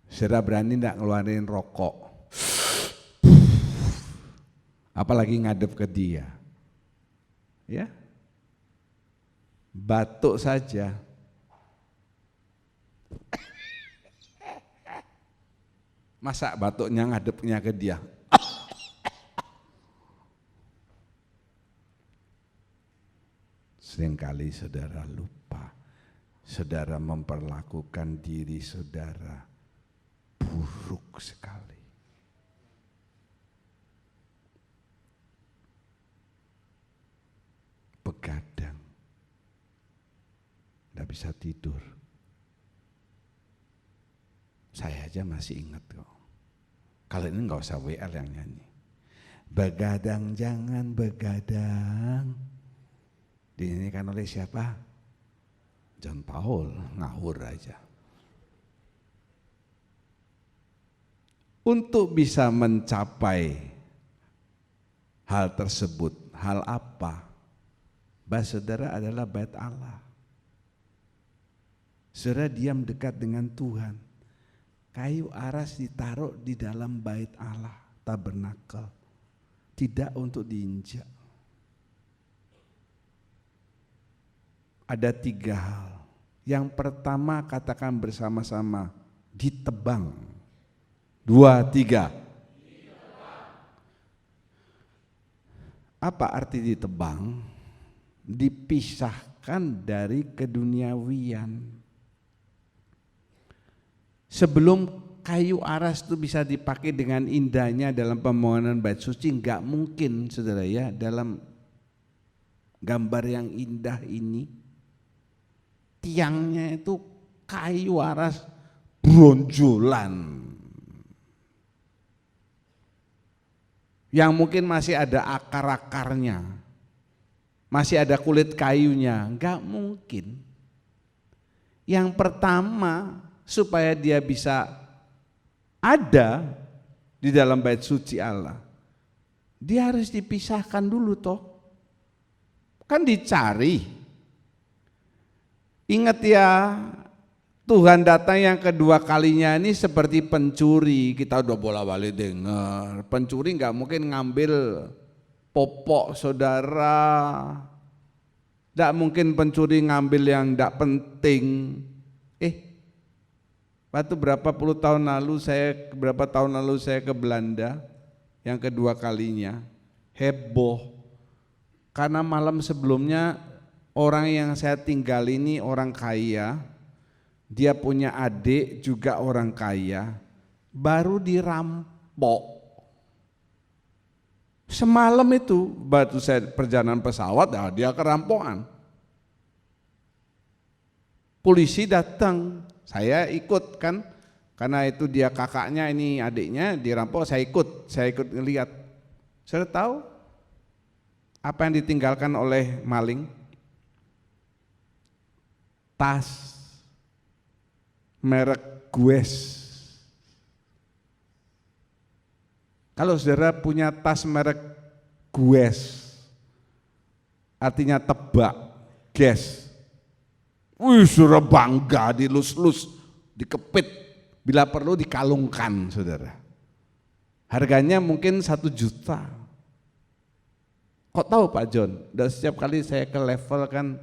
Saudara berani enggak ngeluarin rokok? Apalagi ngadep ke dia. Ya. Batuk saja. Masa batuknya ngadepnya ke dia? Seringkali saudara lupa, saudara memperlakukan diri saudara buruk sekali. Begadang, tidak bisa tidur. Saya aja masih ingat kok. Kalau ini nggak usah WL yang nyanyi. Begadang jangan begadang. Dinyanyikan oleh siapa? John Paul, ngawur aja. Untuk bisa mencapai hal tersebut, hal apa? Bahasa saudara adalah bait Allah. Saudara diam dekat dengan Tuhan. Kayu aras ditaruh di dalam bait Allah, tabernakel. Tidak untuk diinjak. Ada 3 hal. Yang pertama katakan bersama-sama, ditebang. 2, 3. Apa arti ditebang? Dipisahkan dari keduniawian. Sebelum kayu aras itu bisa dipakai dengan indahnya dalam pembangunan bait suci, enggak mungkin saudara ya, dalam gambar yang indah ini tiangnya itu kayu aras bronjolan yang mungkin masih ada akar-akarnya, masih ada kulit kayunya, enggak mungkin. Yang pertama, supaya dia bisa ada di dalam bait suci Allah. Dia harus dipisahkan dulu toh. Kan dicari. Ingat ya, Tuhan datang yang kedua kalinya ini seperti pencuri. Kita udah bola-balik dengar. Pencuri nggak mungkin ngambil popok saudara. Nggak mungkin pencuri ngambil yang nggak penting. Waktu berapa tahun lalu saya ke Belanda yang kedua kalinya, heboh. Karena malam sebelumnya orang yang saya tinggal ini orang kaya, dia punya adik juga orang kaya, baru dirampok. Semalam itu, waktu saya perjalanan pesawat, dia kerampokan. Polisi datang, saya ikut kan, karena itu dia kakaknya, ini adiknya dirampok, saya ikut ngelihat. Saya tahu apa yang ditinggalkan oleh maling? Tas merek Guess. Kalau saudara punya tas merek Guess, artinya tebak, Guess. Saudara bangga, dilus-lus, dikepit, bila perlu dikalungkan saudara. Harganya mungkin 1 juta. Kok tahu Pak John? Dan setiap kali saya ke level kan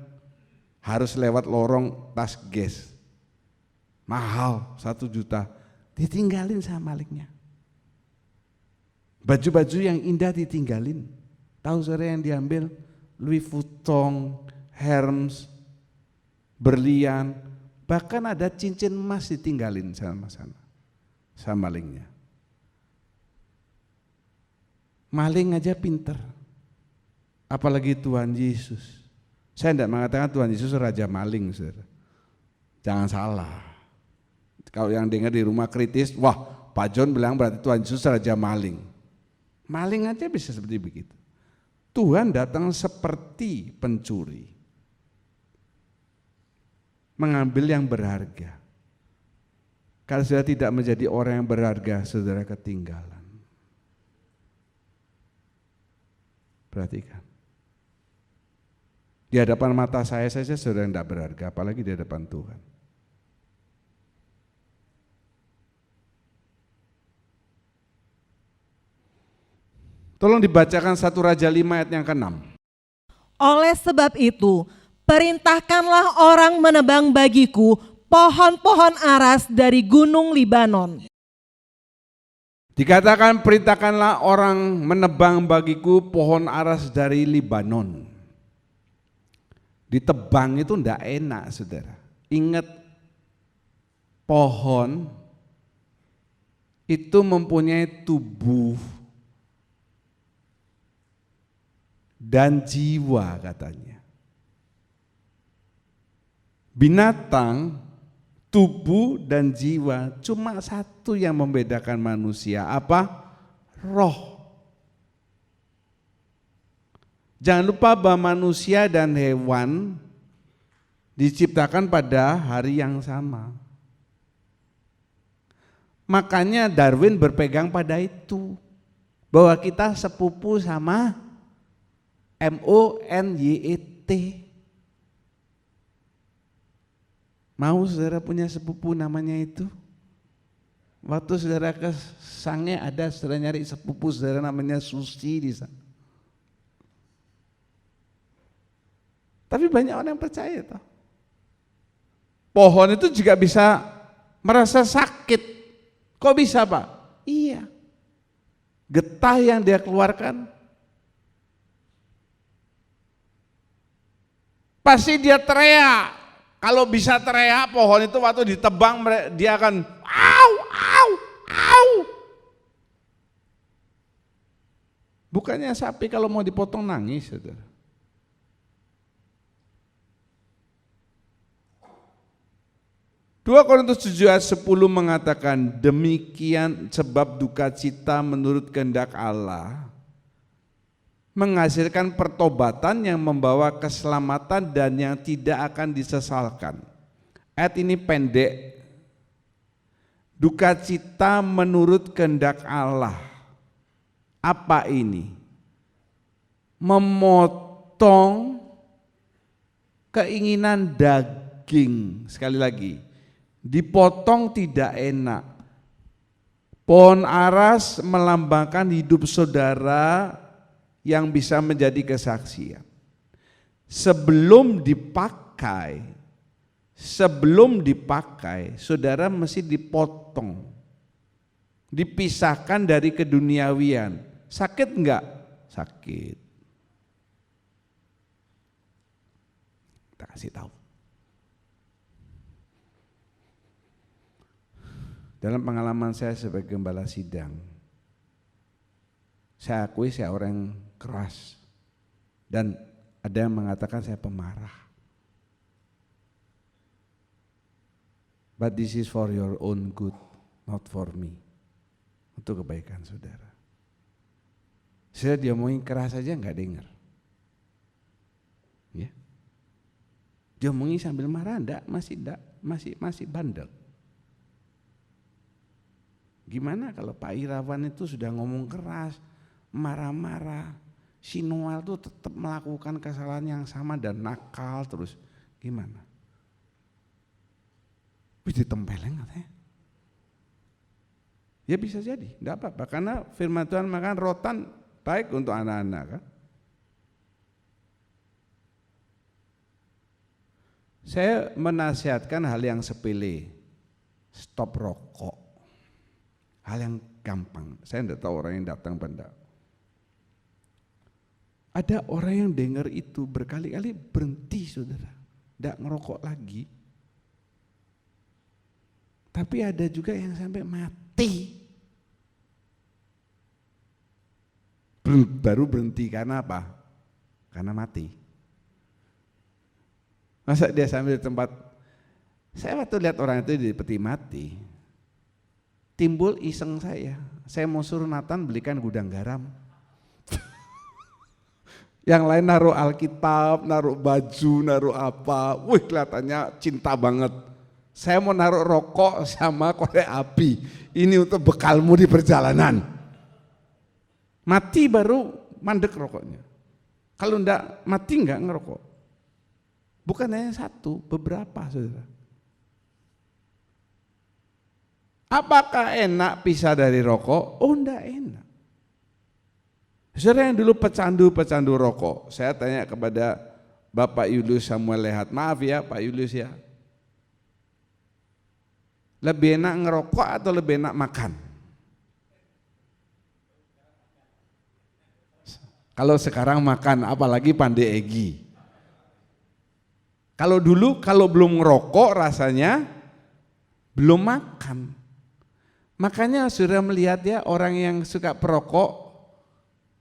harus lewat lorong tas Guess. Mahal 1 juta. Ditinggalin sama malingnya. Baju-baju yang indah ditinggalin. Tahu saudara yang diambil? Louis Vuitton, Hermes, berlian, bahkan ada cincin emas ditinggalin sama malingnya. Maling aja pinter, apalagi Tuhan Yesus. Saya tidak mengatakan Tuhan Yesus raja maling, saudara. Jangan salah. Kalau yang dengar di rumah kritis, wah Pak John bilang berarti Tuhan Yesus raja maling. Maling aja bisa seperti begitu. Tuhan datang seperti pencuri, mengambil yang berharga. Kalau saudara tidak menjadi orang yang berharga, saudara ketinggalan. Perhatikan. Di hadapan mata saya saja saudara tidak berharga, apalagi di hadapan Tuhan. Tolong dibacakan 1 Raja 5 ayat yang ke-6. Oleh sebab itu, perintahkanlah orang menebang bagiku pohon-pohon aras dari gunung Libanon. Dikatakan perintahkanlah orang menebang bagiku pohon aras dari Libanon. Ditebang itu enggak enak saudara. Ingat, pohon itu mempunyai tubuh dan jiwa katanya. Binatang, tubuh dan jiwa, cuma satu yang membedakan manusia, apa? Roh. Jangan lupa bahwa manusia dan hewan diciptakan pada hari yang sama. Makanya Darwin berpegang pada itu, bahwa kita sepupu sama MONYET. Mau saudara punya sepupu namanya itu? Waktu saudara ke Sange ada saudara nyari sepupu saudara namanya Susi di sana. Tapi banyak orang yang percaya toh. Pohon itu juga bisa merasa sakit. Kok bisa Pak? Iya. Getah yang dia keluarkan pasti dia teriak. Kalau bisa teriak, pohon itu waktu ditebang dia akan au, au, au. Bukannya sapi kalau mau dipotong nangis, saudara. Dua Korintus 7 ayat 10 mengatakan, demikian sebab duka cita menurut kehendak Allah menghasilkan pertobatan yang membawa keselamatan dan yang tidak akan disesalkan. Ayat ini pendek. Duka cita menurut kehendak Allah. Apa ini? Memotong keinginan daging. Sekali lagi, dipotong tidak enak. Pohon aras melambangkan hidup saudara yang bisa menjadi kesaksian. Sebelum dipakai, saudara mesti dipotong, dipisahkan dari keduniawian. Sakit enggak? Sakit. Kita kasih tahu. Dalam pengalaman saya sebagai gembala sidang, saya akui saya orang yang keras, dan ada yang mengatakan saya pemarah. But this is for your own good, not for me. Untuk kebaikan saudara. Saya diomongin keras aja nggak dengar. Ya. Diomongin sambil marah enggak, masih bandel. Gimana kalau Pak Irawan itu sudah ngomong keras, marah-marah, si Noel tuh tetap melakukan kesalahan yang sama dan nakal terus, gimana? Bisa ditempeleng katanya. Ya bisa jadi, enggak apa-apa, karena firman Tuhan makan rotan baik untuk anak-anak kan. Saya menasihatkan hal yang sepele, stop rokok. Hal yang gampang, saya tidak tahu orang yang datang benda. Ada orang yang dengar itu berkali-kali berhenti saudara, tidak ngerokok lagi. Tapi ada juga yang sampai mati. Baru berhenti karena apa? Karena mati. Masa dia sambil di tempat, saya waktu lihat orang itu di peti mati, timbul iseng saya mau suruh Nathan belikan gudang garam. Yang lain naruh Alkitab, naruh baju, naruh apa, wih kelihatannya cinta banget. Saya mau naruh rokok sama korek api, ini untuk bekalmu di perjalanan. Mati baru mandek rokoknya. Kalau enggak mati enggak ngerokok. Bukan hanya satu, beberapa saudara. Apakah enak pisah dari rokok? Oh enggak enak. Saudara yang dulu pecandu rokok, saya tanya kepada Bapak Yulius Samuel Lehat, maaf ya Pak Yulius ya, lebih enak ngerokok atau lebih enak makan? Kalau sekarang makan, apalagi Pandai Egi. Kalau dulu kalau belum ngerokok rasanya belum makan. Makanya saudara melihat ya orang yang suka perokok,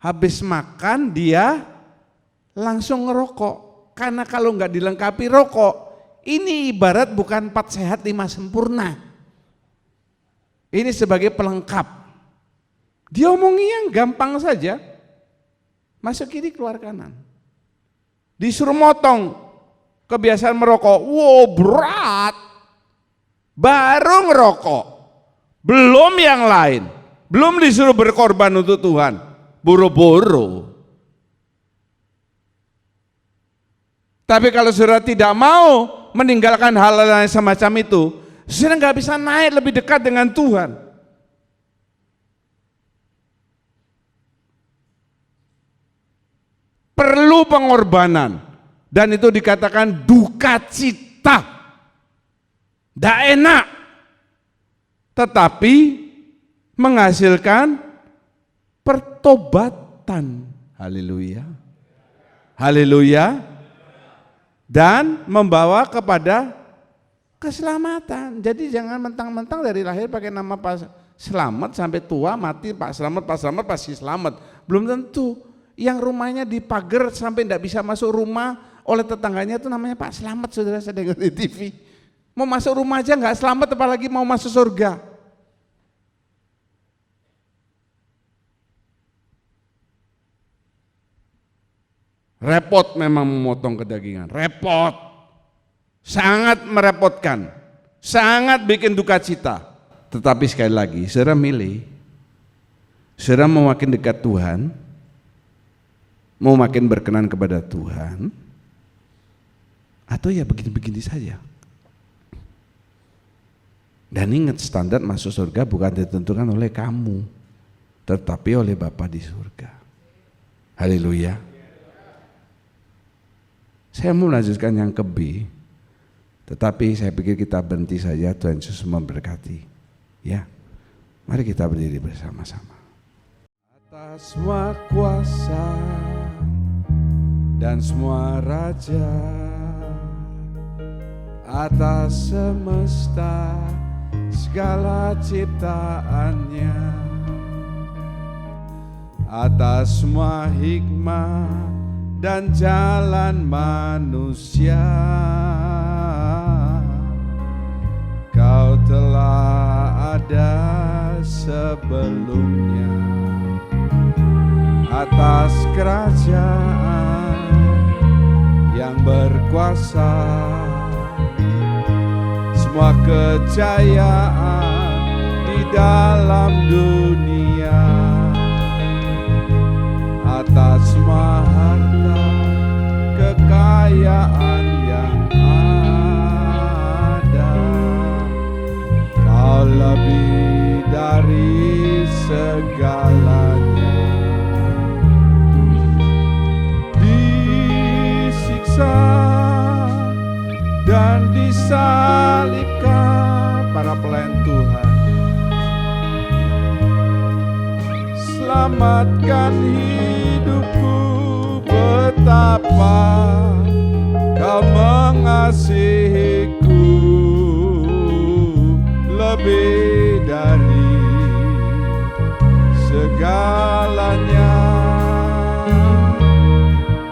habis makan dia langsung ngerokok. Karena kalau nggak dilengkapi rokok, ini ibarat bukan 4 sehat 5 sempurna. Ini sebagai pelengkap. Dia omongnya gampang saja, masuk kiri keluar kanan. Disuruh motong kebiasaan merokok, wow berat. Baru ngerokok, belum yang lain, belum disuruh berkorban untuk Tuhan. Boro-boro. Tapi kalau saudara tidak mau meninggalkan hal-hal yang semacam itu, saudara nggak bisa naik lebih dekat dengan Tuhan. Perlu pengorbanan, dan itu dikatakan duka cita. Tidak enak, tetapi menghasilkan pertobatan. Haleluya. Haleluya. Dan membawa kepada keselamatan. Jadi jangan mentang-mentang dari lahir pakai nama Pak Selamat sampai tua mati Pak Selamat pasti selamat. Belum tentu. Yang rumahnya dipagar sampai tidak bisa masuk rumah oleh tetangganya itu namanya Pak Selamat, saudara saya dengar di TV. Mau masuk rumah aja nggak selamat, apalagi mau masuk surga. Repot memang memotong kedagingan, repot, sangat merepotkan, sangat bikin duka cita. Tetapi sekali lagi, saudara milih, saudara mau makin dekat Tuhan, mau makin berkenan kepada Tuhan, atau ya begini-begini saja. Dan ingat, standar masuk surga bukan ditentukan oleh kamu, tetapi oleh Bapa di surga. Haleluya. Saya mau melanjutkan yang ke B, tetapi saya pikir kita berhenti saja. Tuhan Yesus memberkati. Ya, mari kita berdiri bersama-sama. Atas semua kuasa dan semua raja, atas semesta segala ciptaannya, atas semua hikmah dan jalan manusia, Kau telah ada sebelumnya. Atas kerajaan yang berkuasa, semua kejayaan di dalam dunia, atas semua harta kekayaan yang ada, Kau lebih dari segalanya. Disiksa dan disalibkan, para pelayan Tuhan, selamatkan hidupku. Betapa Kau mengasihiku, lebih dari segalanya.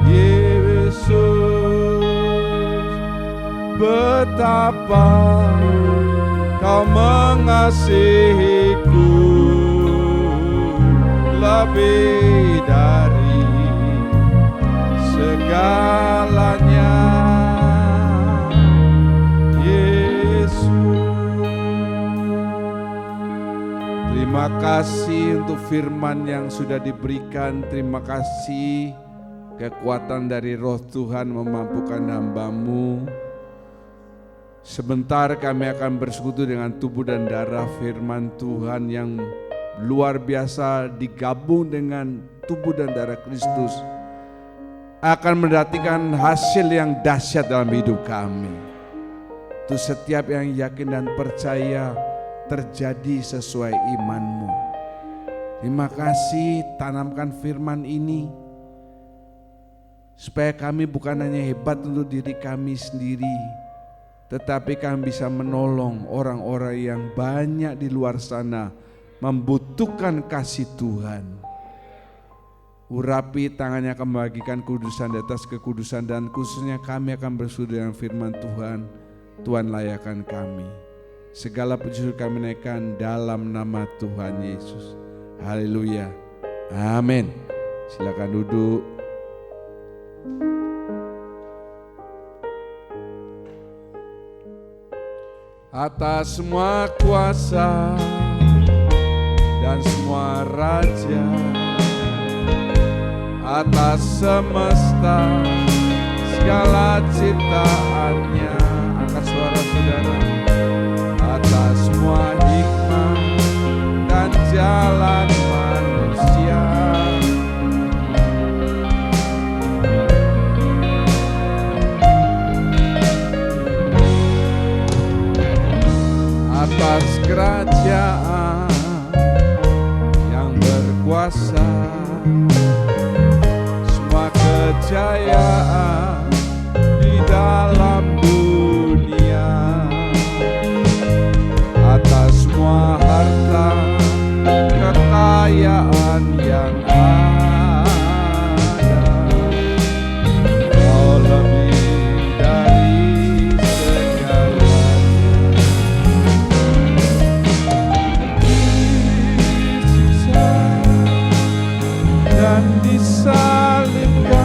Yesus, betapa Kau mengasihiku, lebih dari segalanya. Yesus, terima kasih untuk firman yang sudah diberikan. Terima kasih kekuatan dari Roh Tuhan memampukan hamba-Mu. Sebentar kami akan bersekutu dengan tubuh dan darah firman Tuhan yang luar biasa digabung dengan tubuh dan darah Kristus, akan mendatangkan hasil yang dahsyat dalam hidup kami. Untuk setiap yang yakin dan percaya terjadi sesuai iman-Mu. Terima kasih, tanamkan firman ini supaya kami bukan hanya hebat untuk diri kami sendiri, tetapi kami bisa menolong orang-orang yang banyak di luar sana membutuhkan kasih Tuhan. Urapi tangannya akan membagikan kudusan di atas kekudusan, dan khususnya kami akan bersekutu dengan firman Tuhan. Tuhan layakan kami. Segala puji kami naikkan dalam nama Tuhan Yesus. Haleluya. Amin. Silakan duduk. Atas semua kuasa dan semua raja, atas semesta segala ciptaannya, angkat suara saudara, atas semua hikmah dan jalan manusia, atas kerajaan yang berkuasa, semua kejayaan di dalam dunia, atas semua harta kekayaan yang ada, Kau lebih dari segalanya. Disiksa dan disalibkan,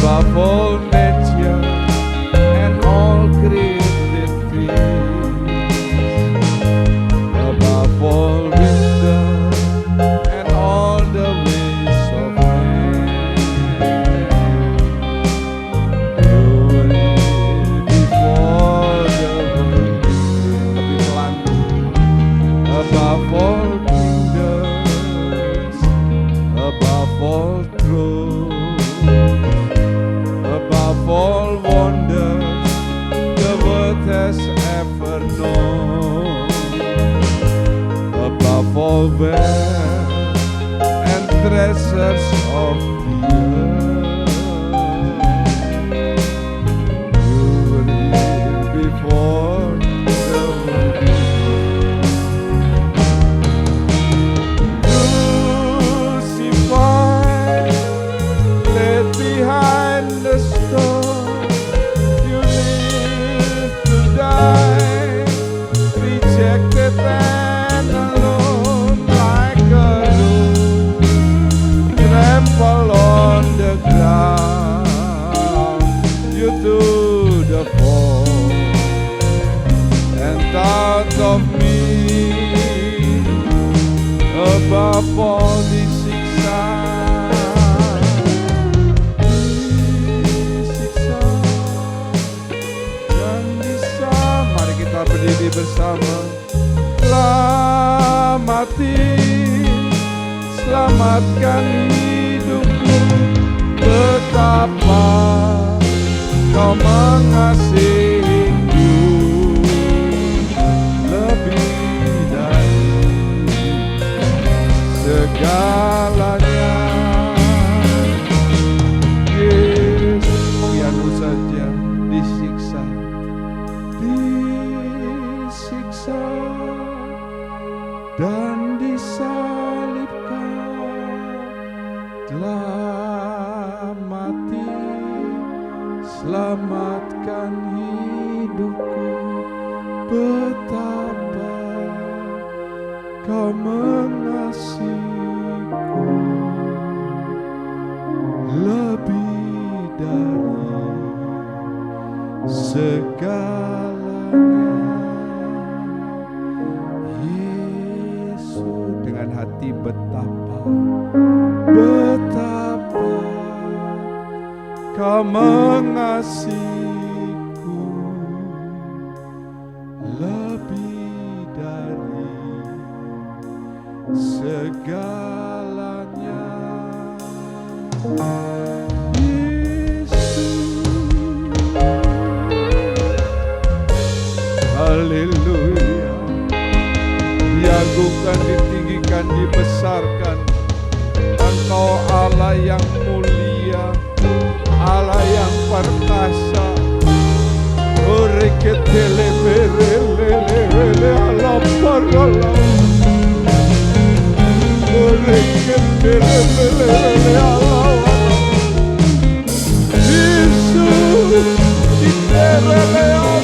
above all nature and all created things, above all wisdom and all the ways of man. You were before the world, lebih pelan, above all kingdoms, above all thrones, above all wonders the world has ever known, above all wealth and treasures of the earth. You were here before the world. Crucified, laid behind the stone, you lived to die, rejected and alone, like a loon, trampled on the ground. You took the fall and thought of me above all disiksa, disiksa dan disam. Mari kita berdiri bersama. Telah mati, selamatkan hidupku. Betapa kau mengasihiku lebih dari segalanya. Yesus, biarmu saja disiksa, disiksa dan disalibkan, telah mati, selamatkan hidupku. Betapa kau mengasihiku lebih dari segalanya. Yesus, dengan hati betapa, betapa kau mengasihiku lebih dari segalanya. Yesus, haleluya. Diagungkan, ditinggikan, dibesarkan. Engkau Allah yang mulia, Allah yang perkasa. Oreketele berelele Allah parala. Oreketele berelele Allah. Yesus, iterele Allah.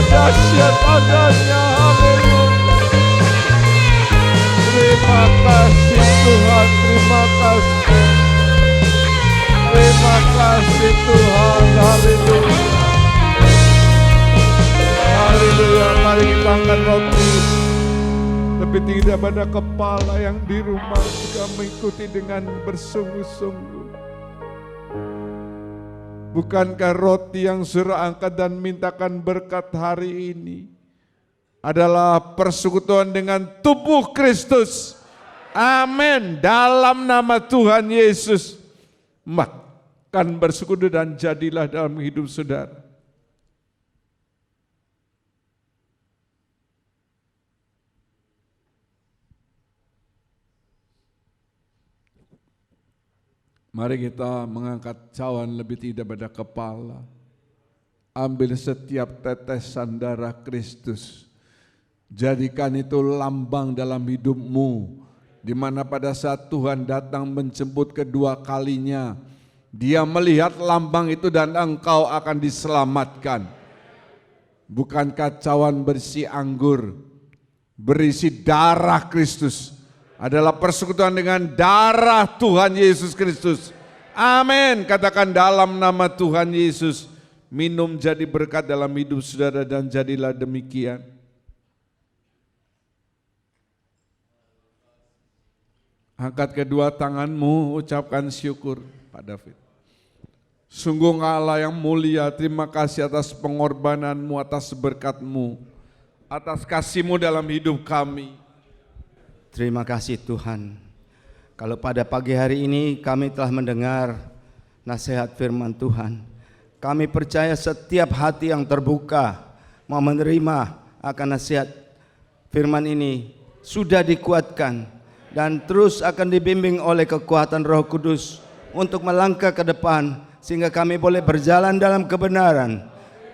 Dahsyat adanya, haleluya. Terima kasih Tuhan, terima kasih. Terima kasih Tuhan, haleluya. Haleluya, mari kita angkat roti lebih tinggi daripada kepala yang di rumah juga mengikuti dengan bersungguh-sungguh. Bukankah roti yang surah angkat dan mintakan berkat hari ini adalah persekutuan dengan tubuh Kristus? Amin. Dalam nama Tuhan Yesus, makan bersekutu dan jadilah dalam hidup saudara. Mari kita mengangkat cawan lebih tidak pada kepala. Ambil setiap tetesan darah Kristus. Jadikan itu lambang dalam hidupmu. Di mana pada saat Tuhan datang menjemput kedua kalinya, Dia melihat lambang itu dan engkau akan diselamatkan. Bukankah cawan berisi anggur, berisi darah Kristus, adalah persekutuan dengan darah Tuhan Yesus Kristus. Amin. Katakan dalam nama Tuhan Yesus. Minum jadi berkat dalam hidup saudara dan jadilah demikian. Angkat kedua tanganmu, ucapkan syukur Pak David. Sungguh Allah yang mulia, terima kasih atas pengorbananmu, atas berkatmu, atas kasihmu dalam hidup kami. Terima kasih Tuhan. Kalau pada pagi hari ini kami telah mendengar nasihat firman Tuhan, kami percaya setiap hati yang terbuka mau menerima akan nasihat firman ini sudah dikuatkan dan terus akan dibimbing oleh kekuatan Roh Kudus untuk melangkah ke depan sehingga kami boleh berjalan dalam kebenaran.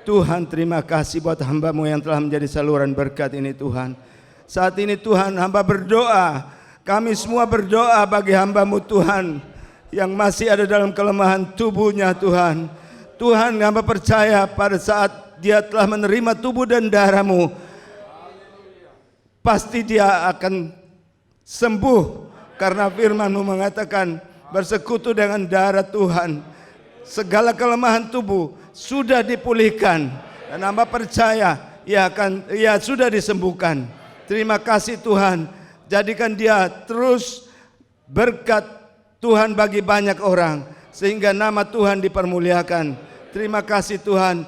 Tuhan, terima kasih buat hamba-Mu yang telah menjadi saluran berkat ini Tuhan. Saat ini Tuhan, hamba berdoa, kami semua berdoa bagi hamba-Mu Tuhan yang masih ada dalam kelemahan tubuhnya Tuhan. Tuhan, hamba percaya pada saat dia telah menerima tubuh dan darah-Mu, pasti dia akan sembuh karena firman-Mu mengatakan bersekutu dengan darah Tuhan, segala kelemahan tubuh sudah dipulihkan dan hamba percaya ia sudah disembuhkan. Terima kasih Tuhan, jadikan dia terus berkat Tuhan bagi banyak orang sehingga nama Tuhan dipermuliakan. Terima kasih Tuhan,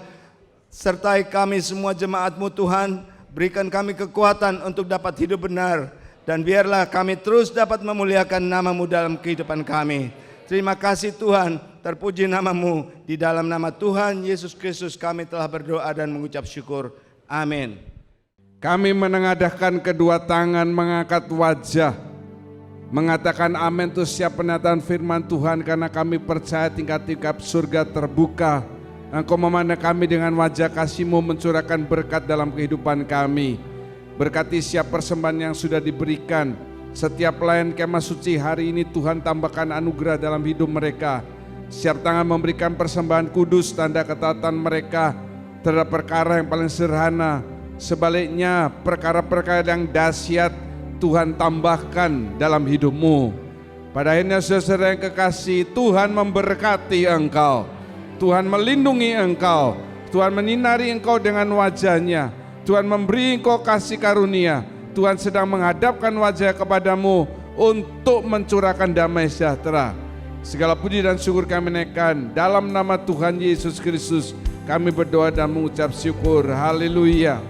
sertai kami semua jemaat-Mu Tuhan, berikan kami kekuatan untuk dapat hidup benar dan biarlah kami terus dapat memuliakan nama-Mu dalam kehidupan kami. Terima kasih Tuhan, terpuji nama-Mu, di dalam nama Tuhan Yesus Kristus kami telah berdoa dan mengucap syukur. Amin. Kami menengadahkan kedua tangan, mengangkat wajah, mengatakan amin untuk siap penyataan firman Tuhan, karena kami percaya tingkap-tingkap surga terbuka. Engkau memandang kami dengan wajah kasih-Mu, mencurahkan berkat dalam kehidupan kami. Berkati setiap persembahan yang sudah diberikan, setiap pelayan kemah suci hari ini Tuhan tambahkan anugerah dalam hidup mereka. Setiap tangan memberikan persembahan kudus, tanda ketaatan mereka terhadap perkara yang paling sederhana. Sebaliknya perkara-perkara yang dahsyat Tuhan tambahkan dalam hidupmu. Pada akhirnya saudara yang kekasih, Tuhan memberkati engkau, Tuhan melindungi engkau, Tuhan menyinari engkau dengan wajah-Nya, Tuhan memberi engkau kasih karunia. Tuhan sedang menghadapkan wajah kepadamu untuk mencurahkan damai sejahtera. Segala puji dan syukur kami naikkan dalam nama Tuhan Yesus Kristus. Kami berdoa dan mengucap syukur. Haleluya.